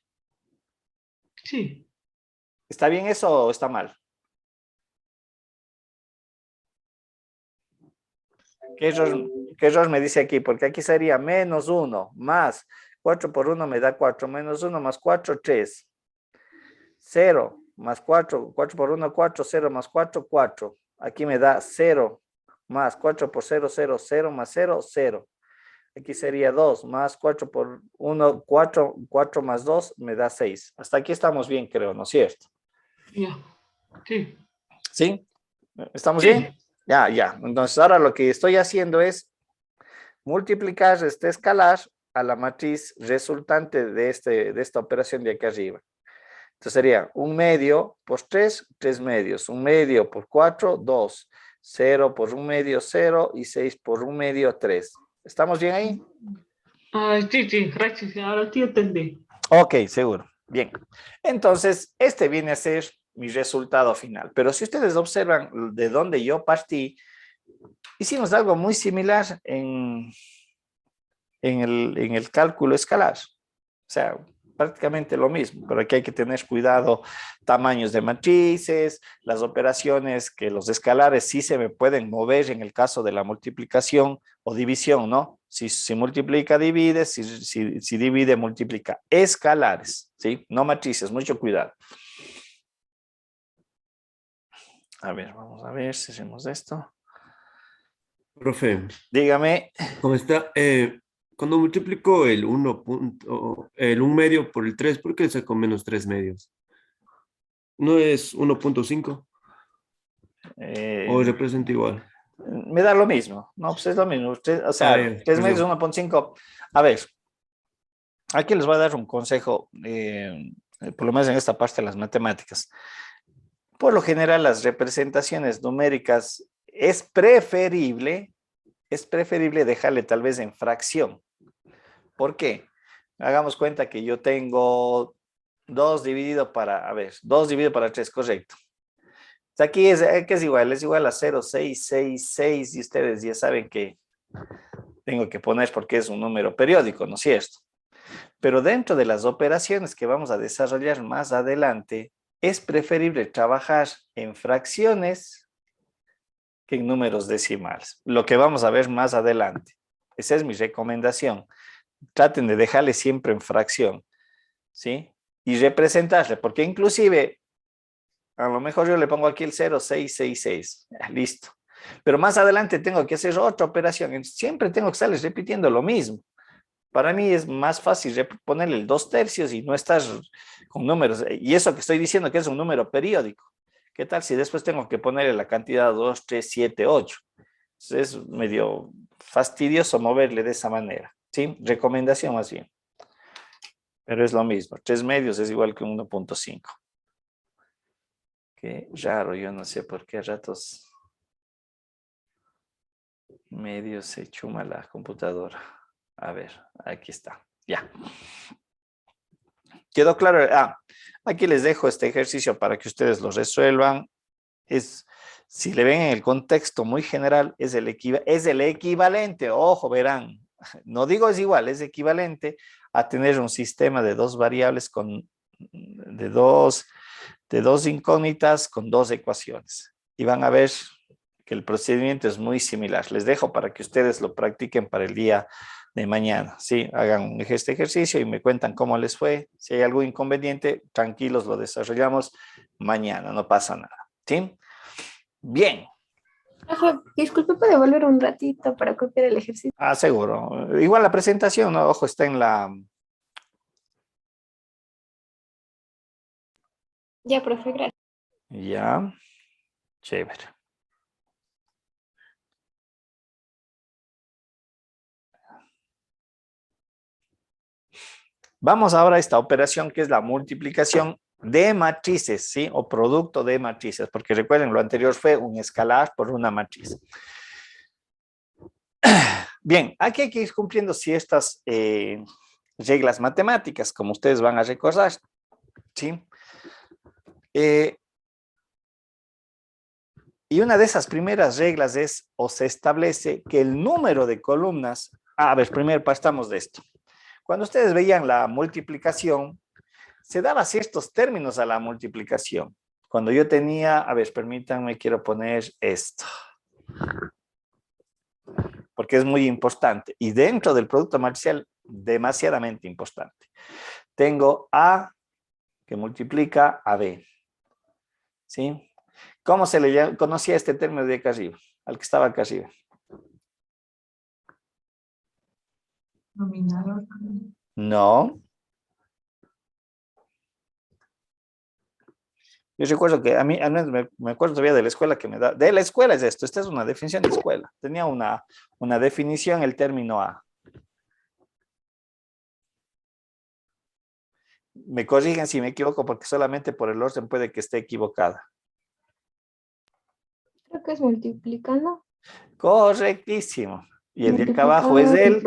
sí. ¿Está bien eso o está mal? ¿Qué error me dice aquí? Porque aquí sería menos 1 más 4 por 1 me da 4, menos 1 más 4, 3. 0 más 4, 4 por 1, 4, 0 más 4, 4. Aquí me da 0 más 4 por 0, 0, 0 más 0, 0. Aquí sería 2 más 4 por 1, 4, 4 más 2 me da 6. Hasta aquí estamos bien, creo, ¿no es cierto? Ya, sí. ¿Sí? ¿Estamos Sí. bien? Ya, ya. Entonces ahora lo que estoy haciendo es multiplicar este escalar a la matriz resultante de esta operación de aquí arriba. Entonces sería 1 medio por 3, 3 medios. 1 medio por 4, 2. 0 por 1 medio, 0. Y 6 por 1 medio, 3. ¿Estamos bien ahí? Sí, gracias. Ahora sí entendí. Ok, seguro. Bien. Entonces, este viene a ser mi resultado final. Pero si ustedes observan de dónde yo partí, hicimos algo muy similar en el cálculo escalar. O sea, prácticamente lo mismo, pero aquí hay que tener cuidado, tamaños de matrices, las operaciones que los escalares sí se me pueden mover en el caso de la multiplicación o división, ¿no? Si multiplica, divide, si divide, multiplica. Escalares, ¿sí? No matrices, mucho cuidado. A ver, vamos a ver si hacemos esto. Profe, Dígame. ¿cómo está? Cuando multiplico el 1 medio por el 3, ¿por qué saco menos 3 medios? ¿No es 1.5? ¿O representa igual? Me da lo mismo, no, pues es lo mismo. Usted, o sea, 3 medios, 1.5. A ver, aquí les voy a dar un consejo, por lo menos en esta parte de las matemáticas. Por lo general, las representaciones numéricas es preferible dejarle tal vez en fracción. ¿Por qué? Hagamos cuenta que yo tengo 2 dividido para 3, correcto. Aquí es igual a 0, 6, 6, 6, y ustedes ya saben que tengo que poner porque es un número periódico, ¿no es cierto? Pero dentro de las operaciones que vamos a desarrollar más adelante, es preferible trabajar en fracciones que en números decimales. Lo que vamos a ver más adelante. Esa es mi recomendación. Traten de dejarle siempre en fracción, ¿sí? Y representarle, porque inclusive, a lo mejor yo le pongo aquí el 0,666, listo. Pero más adelante tengo que hacer otra operación. Siempre tengo que estarles repitiendo lo mismo. Para mí es más fácil ponerle el 2/3 y no estar con números. Y eso que estoy diciendo que es un número periódico. ¿Qué tal si después tengo que ponerle la cantidad 2, 3, 7, 8? Entonces es medio fastidioso moverle de esa manera. ¿Sí? Recomendación más bien. Pero es lo mismo. 3 medios es igual que 1.5. Qué raro, yo no sé por qué a ratos medios se chuma la computadora. A ver, aquí está. Ya. ¿Quedó claro? Aquí les dejo este ejercicio para que ustedes lo resuelvan. Si le ven en el contexto muy general, es el equivalente. Ojo, verán. No digo es igual, es equivalente a tener un sistema de dos variables de dos incógnitas con dos ecuaciones. Y van a ver que el procedimiento es muy similar. Les dejo para que ustedes lo practiquen para el día de mañana. Sí, hagan este ejercicio y me cuentan cómo les fue. Si hay algún inconveniente, tranquilos, lo desarrollamos mañana, no pasa nada. ¿Sí? Bien. Ajá, disculpe, ¿puede volver un ratito para copiar el ejercicio? Seguro. Igual la presentación, ¿no? Ojo, está en la... Ya, profe, gracias. Ya. Chévere. Vamos ahora a esta operación que es la multiplicación de matrices, ¿sí? O producto de matrices, porque recuerden, lo anterior fue un escalar por una matriz. Bien, aquí hay que ir cumpliendo ciertas reglas matemáticas, como ustedes van a recordar, ¿sí? Y una de esas primeras reglas es, o se establece que el número de columnas, a ver, primero partamos de esto. Cuando ustedes veían la multiplicación, se daba ciertos términos a la multiplicación. Cuando yo tenía, a ver, permítanme, quiero poner esto. Porque es muy importante. Y dentro del producto matricial, demasiadamente importante. Tengo A que multiplica a B. ¿Sí? ¿Cómo se le conocía este término de acá arriba? Al que estaba acá arriba. Dominador. No. Yo recuerdo que a mí, al menos me acuerdo todavía de la escuela que me da. De la escuela es esto. Esta es una definición de escuela. Tenía una definición el término A. Me corrigen si me equivoco porque solamente por el orden puede que esté equivocada. Creo que es multiplicando. Correctísimo. Y el de acá abajo es el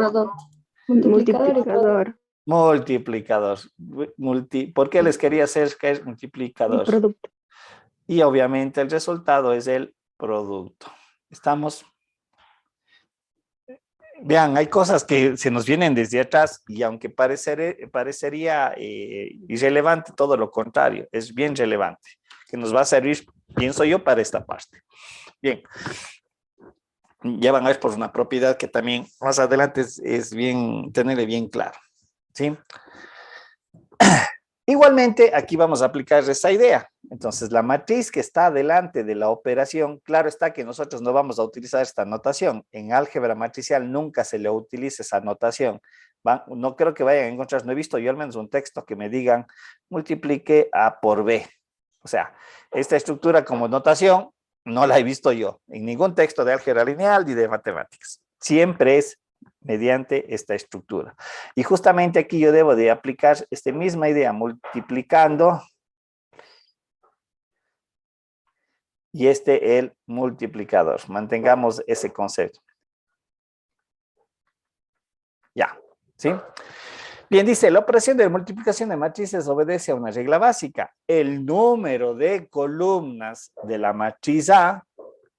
Multiplicador. multiplicador. ¿Por qué les quería hacer que es multiplicador? El producto. Y obviamente el resultado es el producto. ¿Estamos? Vean, hay cosas que se nos vienen desde atrás y aunque parecería irrelevante, todo lo contrario, es bien relevante, que nos va a servir, pienso yo, para esta parte. Bien. Ya van a ver por una propiedad que también más adelante es bien, tenerle bien claro. ¿Sí? Igualmente, aquí vamos a aplicar esta idea. Entonces, la matriz que está delante de la operación, claro está que nosotros no vamos a utilizar esta notación. En álgebra matricial nunca se le utiliza esa notación. No creo que vayan a encontrar, no he visto yo al menos un texto que me digan multiplique A por B. O sea, esta estructura como notación no la he visto yo en ningún texto de álgebra lineal ni de matemáticas. Siempre es mediante esta estructura. Y justamente aquí yo debo de aplicar esta misma idea multiplicando y el multiplicador. Mantengamos ese concepto. Ya, ¿sí? Bien, dice, la operación de multiplicación de matrices obedece a una regla básica. El número de columnas de la matriz A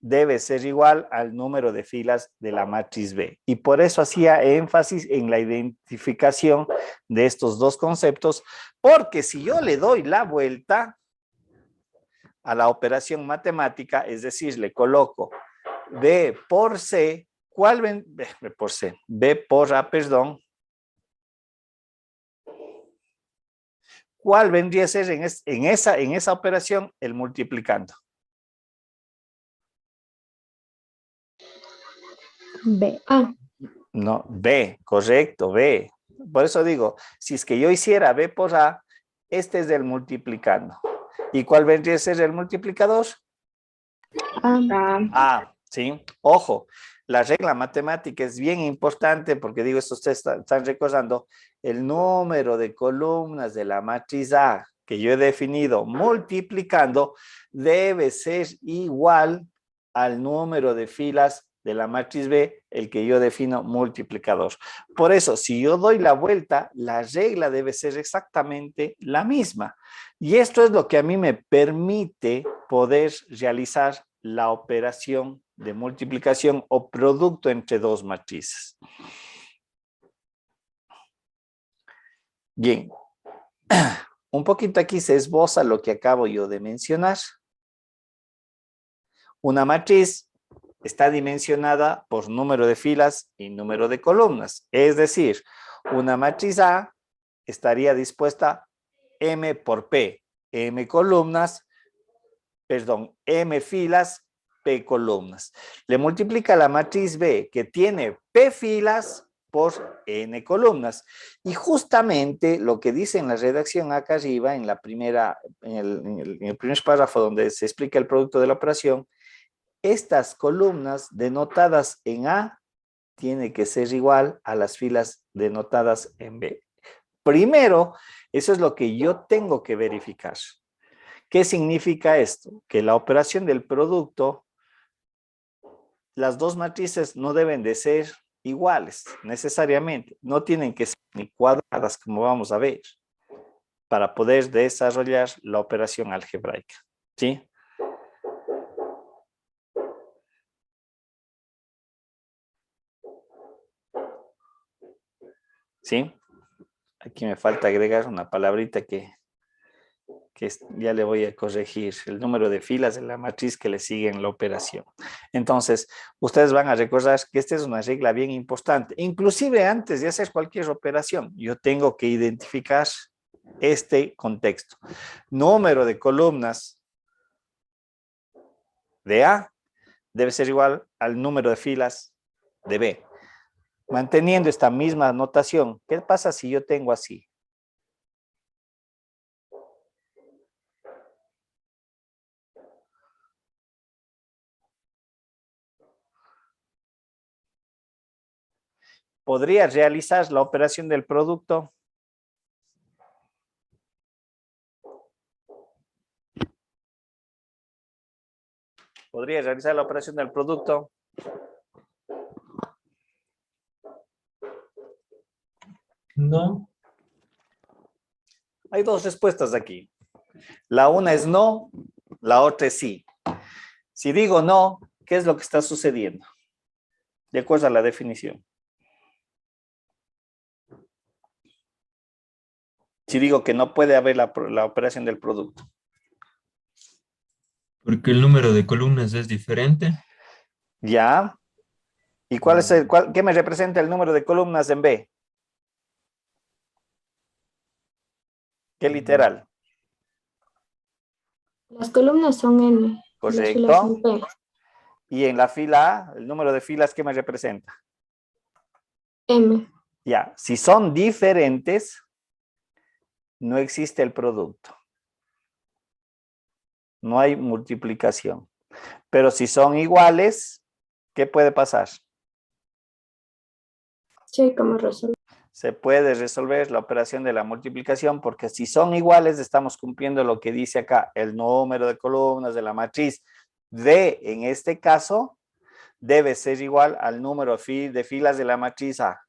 debe ser igual al número de filas de la matriz B. Y por eso hacía énfasis en la identificación de estos dos conceptos, porque si yo le doy la vuelta, a la operación matemática, es decir, le coloco B por C, ¿cuál ven? B por C, B por A, perdón. ¿Cuál vendría a ser en esa operación el multiplicando? B. Ah, No, B, correcto, B. Por eso digo, si es que yo hiciera B por A, este es el multiplicando. ¿Y cuál vendría a ser el multiplicador? A, ¿sí? Ojo, la regla matemática es bien importante porque digo, esto ustedes están recordando, el número de columnas de la matriz A que yo he definido multiplicando debe ser igual al número de filas de la matriz B, el que yo defino multiplicador. Por eso, si yo doy la vuelta, la regla debe ser exactamente la misma. Y esto es lo que a mí me permite poder realizar la operación de multiplicación o producto entre dos matrices. Bien, un poquito aquí se esboza lo que acabo yo de mencionar. Una matriz está dimensionada por número de filas y número de columnas. Es decir, una matriz A estaría dispuesta M por P, M columnas, perdón, M filas, P columnas. Le multiplica la matriz B, que tiene P filas por N columnas. Y justamente lo que dice en la redacción acá arriba, en la primera, en el primer párrafo donde se explica el producto de la operación, estas columnas denotadas en A tiene que ser igual a las filas denotadas en B. Primero, eso es lo que yo tengo que verificar. ¿Qué significa esto? Que la operación del producto, las dos matrices no deben de ser iguales necesariamente. No tienen que ser ni cuadradas, como vamos a ver, para poder desarrollar la operación algebraica. ¿Sí? ¿Sí? Aquí me falta agregar una palabrita que ya le voy a corregir, el número de filas de la matriz que le sigue en la operación. Entonces, ustedes van a recordar que esta es una regla bien importante. Inclusive antes de hacer cualquier operación, yo tengo que identificar este contexto. Número de columnas de A debe ser igual al número de filas de B. Manteniendo esta misma notación, ¿qué pasa si yo tengo así? ¿Podría realizar la operación del producto? ¿Podría realizar la operación del producto? No. Hay dos respuestas aquí. La una es no, la otra es sí. Si digo no, ¿qué es lo que está sucediendo? De acuerdo a la definición. Si digo que no puede haber la operación del producto. Porque el número de columnas es diferente. Ya. ¿Y qué me representa el número de columnas en B? ¿Qué literal? las columnas son N. Las filas son Correcto. P. Y en la fila A, el número de filas, ¿qué me representa? M. Ya. Si son diferentes, no existe el producto. No hay multiplicación. Pero si son iguales, ¿qué puede pasar? Sí, ¿cómo resolver? Se puede resolver la operación de la multiplicación porque si son iguales estamos cumpliendo lo que dice acá, el número de columnas de la matriz D, en este caso, debe ser igual al número de filas de la matriz A.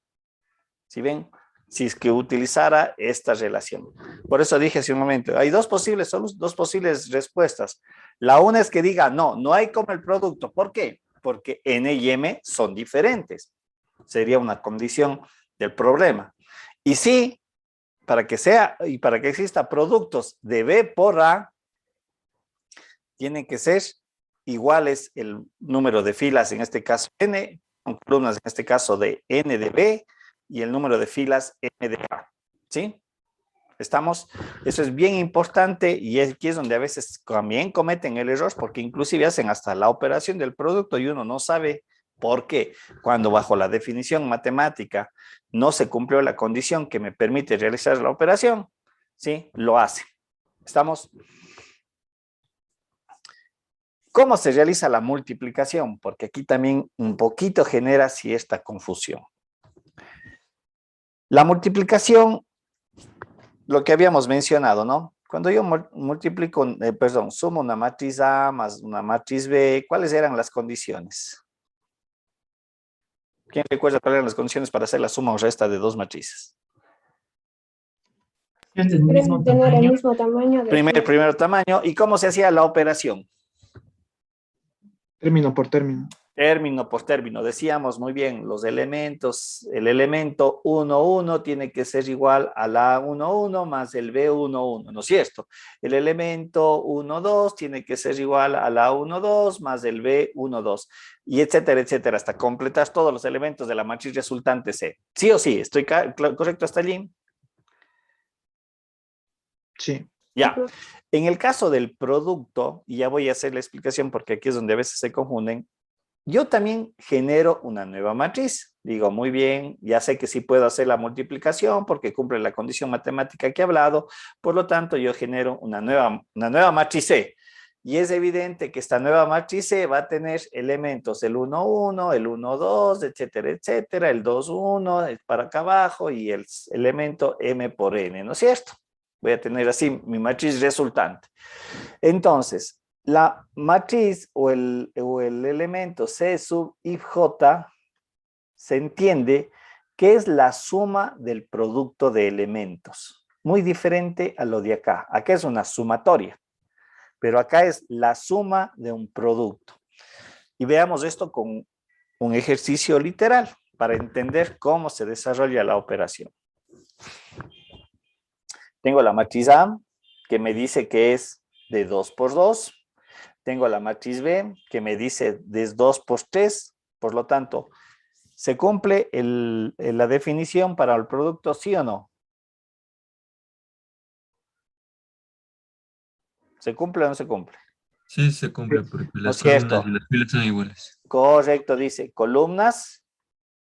¿Sí ven? Si es que utilizara esta relación. Por eso dije hace un momento, hay dos posibles respuestas. La una es que diga, no, no hay como el producto. ¿Por qué? Porque N y M son diferentes. Sería una condición del problema. Y sí, para que exista productos de B por A, tienen que ser iguales el número de filas, en este caso n, con columnas en este caso de n de b, y el número de filas n de a, ¿sí? ¿Estamos? Eso es bien importante y aquí es donde a veces también cometen el error porque inclusive hacen hasta la operación del producto y uno no sabe por qué. Cuando bajo la definición matemática no se cumplió la condición que me permite realizar la operación, ¿sí? Lo hace. ¿Estamos? ¿Cómo se realiza la multiplicación? Porque aquí también un poquito genera esta confusión. La multiplicación, lo que habíamos mencionado, ¿no? Cuando yo multiplico, sumo una matriz A más una matriz B, ¿cuáles eran las condiciones? ¿Quién recuerda cuáles eran las condiciones para hacer la suma o resta de dos matrices? Del mismo Tener el tamaño. mismo tamaño. Primero tamaño. ¿Y cómo se hacía la operación? Término por término. Término por término. Decíamos muy bien, los elementos, el elemento 1, 1 tiene que ser igual a la 1, 1 más el B 1, 1, ¿no es cierto? El elemento 1, 2 tiene que ser igual a la 1, 2 más el B 1, 2, y etcétera, etcétera, hasta completar todos los elementos de la matriz resultante C. ¿Sí o sí? ¿Estoy correcto hasta allí? Sí. Ya. En el caso del producto, y ya voy a hacer la explicación porque aquí es donde a veces se confunden, yo también genero una nueva matriz. Digo, muy bien, ya sé que sí puedo hacer la multiplicación porque cumple la condición matemática que he hablado, por lo tanto yo genero una nueva matriz C. Y es evidente que esta nueva matriz C va a tener elementos el 1, 1, el 1, 2, etcétera, etcétera, el 2, 1, para acá abajo y el elemento M por N, ¿no es cierto? Voy a tener así mi matriz resultante. Entonces, la matriz o el elemento C sub i j se entiende que es la suma del producto de elementos. Muy diferente a lo de acá. Acá es una sumatoria, pero acá es la suma de un producto. Y veamos esto con un ejercicio literal para entender cómo se desarrolla la operación. Tengo la matriz A, que me dice que es de 2 por 2. Tengo la matriz B, que me dice de 2 por 3. Por lo tanto, ¿se cumple la definición para el producto, sí o no? ¿Se cumple o no se cumple? Sí, se cumple porque las es cierto. columnas y las filas son iguales. Correcto, dice columnas,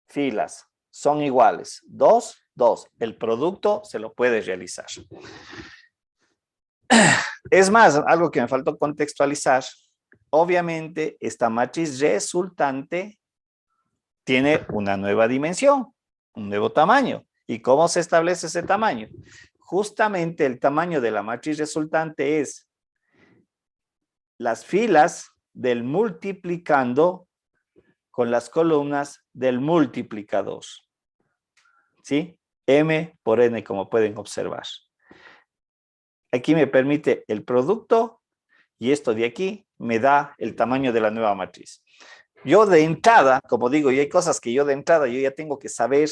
filas son iguales. 2, 2. El producto se lo puede realizar. Es más, algo que me faltó contextualizar. Obviamente, esta matriz resultante tiene una nueva dimensión, un nuevo tamaño. ¿Y cómo se establece ese tamaño? Justamente el tamaño de la matriz resultante es las filas del multiplicando con las columnas del multiplicador. ¿Sí? M por N, como pueden observar. Aquí me permite el producto y esto de aquí me da el tamaño de la nueva matriz. Yo de entrada, como digo, y hay cosas que yo de entrada yo ya tengo que saber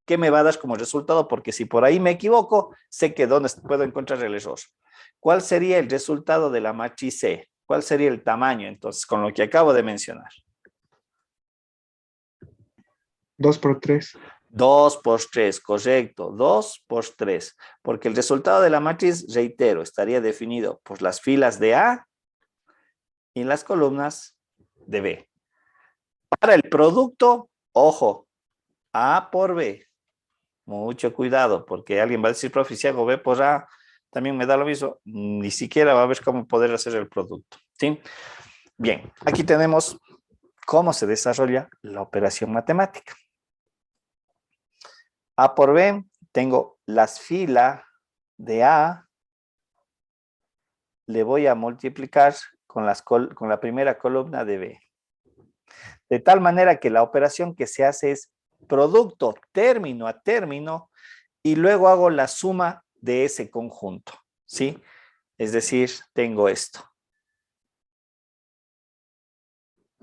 qué me va a dar como resultado, porque si por ahí me equivoco, sé que dónde puedo encontrar el error. ¿Cuál sería el resultado de la matriz C? ¿Cuál sería el tamaño, entonces, con lo que acabo de mencionar? 2 por 3. 2 por 3, correcto. 2 por 3. Porque el resultado de la matriz, reitero, estaría definido por las filas de A y las columnas de B. Para el producto, ojo, A por B. Mucho cuidado, porque alguien va a decir, profe, si hago B por A, también me da lo mismo. Ni siquiera va a ver cómo poder hacer el producto. ¿Sí? Bien, aquí tenemos cómo se desarrolla la operación matemática. A por B, tengo las filas de A, le voy a multiplicar con la primera columna de B. De tal manera que la operación que se hace es producto término a término y luego hago la suma de ese conjunto, ¿sí? Es decir, tengo esto.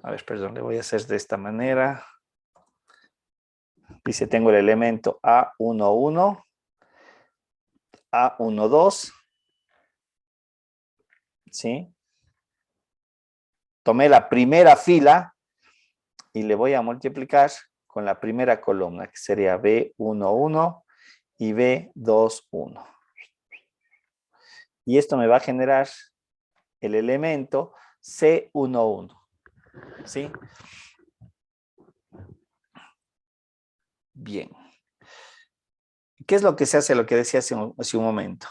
A ver, perdón, le voy a hacer de esta manera. Dice, tengo el elemento A11, A12, ¿sí? tomé la primera fila y le voy a multiplicar con la primera columna, que sería B11 y B21. Y esto me va a generar el elemento C11. ¿Sí? Bien. ¿Qué es lo que se hace? Lo que decía hace un momento.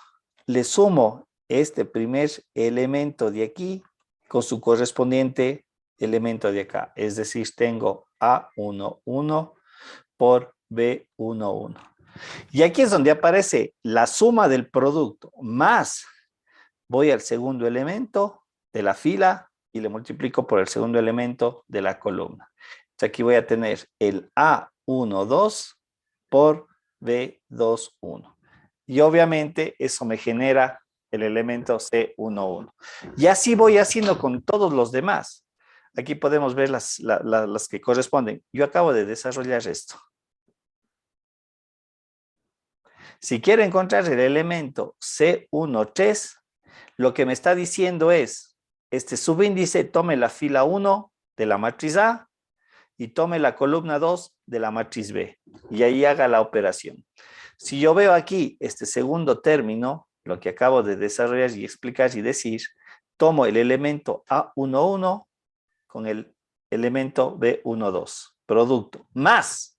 Le sumo este primer elemento de aquí con su correspondiente elemento de acá. Es decir, tengo A11 por B11. Y aquí es donde aparece la suma del producto más, voy al segundo elemento de la fila y le multiplico por el segundo elemento de la columna. Entonces aquí voy a tener el A12 por B21. Y obviamente eso me genera el elemento C11. Y así voy haciendo con todos los demás. Aquí podemos ver las que corresponden. Yo acabo de desarrollar esto. Si quiero encontrar el elemento C13, lo que me está diciendo es, este subíndice tome la fila 1 de la matriz A y tome la columna 2 de la matriz B. Y ahí haga la operación. Si yo veo aquí este segundo término, lo que acabo de desarrollar y explicar y decir, tomo el elemento A11 con el elemento B12, producto, más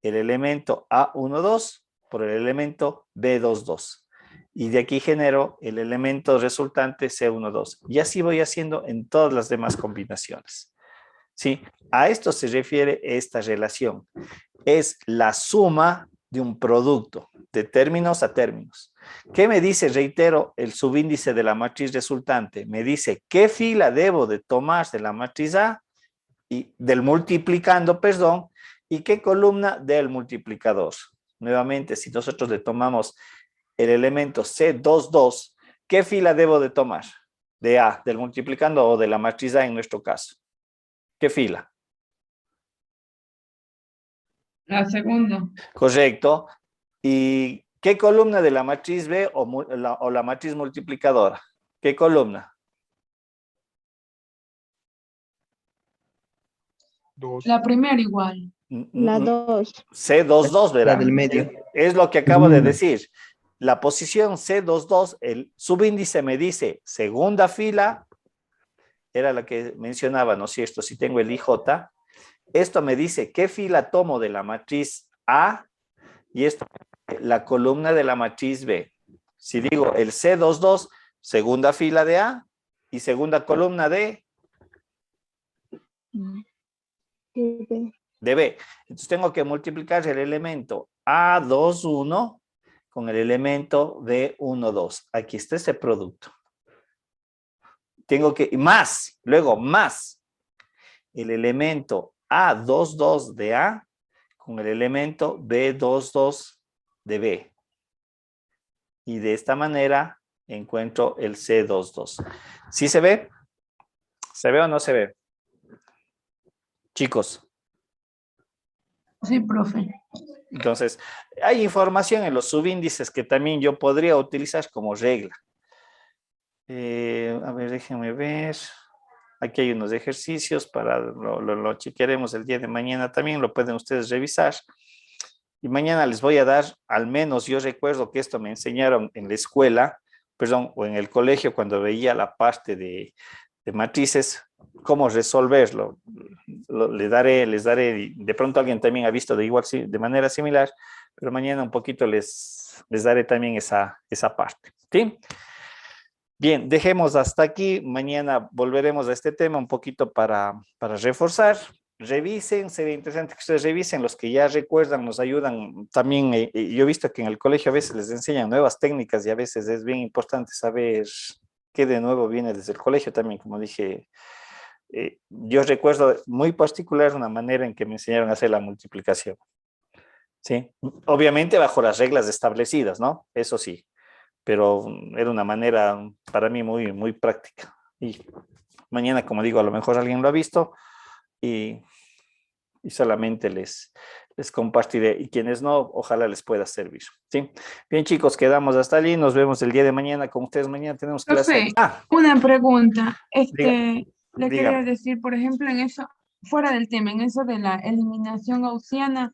el elemento A12 por el elemento B22. Y de aquí genero el elemento resultante C12. Y así voy haciendo en todas las demás combinaciones. ¿Sí? A esto se refiere esta relación. Es la suma de un producto, de términos a términos. ¿Qué me dice, reitero, el subíndice de la matriz resultante? Me dice qué fila debo de tomar de la matriz A, y del multiplicando, perdón, y qué columna del multiplicador. Nuevamente, si nosotros le tomamos el elemento C22, ¿qué fila debo de tomar? De A, del multiplicando o de la matriz A en nuestro caso. ¿Qué fila? La segunda. Correcto. ¿Y qué columna de la matriz B o la matriz multiplicadora? ¿Qué columna? La primera igual. La 2. C22, ¿verdad? La del medio. Es lo que acabo de decir. La posición C22, el subíndice me dice segunda fila, era la que mencionaba, ¿no es cierto? Si tengo el IJ, esto me dice qué fila tomo de la matriz A y esto la columna de la matriz B. Si digo el C22, segunda fila de A y segunda columna de B. Entonces tengo que multiplicar el elemento A21 con el elemento B12. Aquí está ese producto. Tengo que, más, luego más el elemento A22 de A con el elemento B22 de B. Y de esta manera encuentro el C22. ¿Sí se ve? ¿Se ve o no se ve? Chicos. Sí, profe. Entonces, hay información en los subíndices que también yo podría utilizar como regla. A ver, déjenme ver. Aquí hay unos ejercicios para lo chequearemos el día de mañana también, lo pueden ustedes revisar. Y mañana les voy a dar, al menos yo recuerdo que esto me enseñaron en la escuela, perdón, o en el colegio cuando veía la parte de matrices, cómo resolverlo. Les daré, de pronto alguien también ha visto de manera similar, pero mañana un poquito les daré también esa parte. ¿Sí? Bien, dejemos hasta aquí. Mañana volveremos a este tema un poquito para reforzar. Revisen, sería interesante que ustedes revisen. Los que ya recuerdan nos ayudan también. Yo he visto que en el colegio a veces les enseñan nuevas técnicas y a veces es bien importante saber qué de nuevo viene desde el colegio también, como dije. Yo recuerdo muy particular una manera en que me enseñaron a hacer la multiplicación. ¿Sí? Obviamente bajo las reglas establecidas, ¿no? Eso sí. Pero era una manera para mí muy, muy práctica. Y mañana, como digo, a lo mejor alguien lo ha visto y solamente les compartiré. Y quienes no, ojalá les pueda servir. ¿Sí? Bien, chicos, quedamos hasta allí. Nos vemos el día de mañana con ustedes. Mañana tenemos clase. Profe, una pregunta. Diga. Le Dígame. quería decir, por ejemplo, en eso, fuera del tema, en eso de la eliminación gaussiana,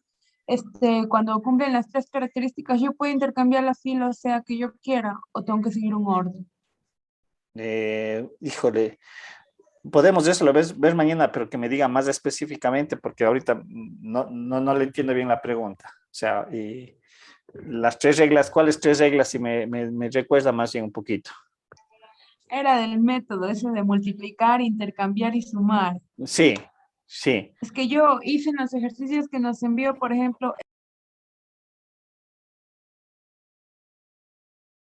cuando cumplen las tres características, yo puedo intercambiar la fila, o sea, que yo quiera, o tengo que seguir un orden. Híjole, podemos eso lo ver mañana, pero que me diga más específicamente, porque ahorita no le entiendo bien la pregunta. O sea, y las tres reglas, ¿cuáles tres reglas? Si me recuerda más bien un poquito. Era del método, ese de multiplicar, intercambiar y sumar. Sí, sí. Es que yo hice en los ejercicios que nos envió, por ejemplo,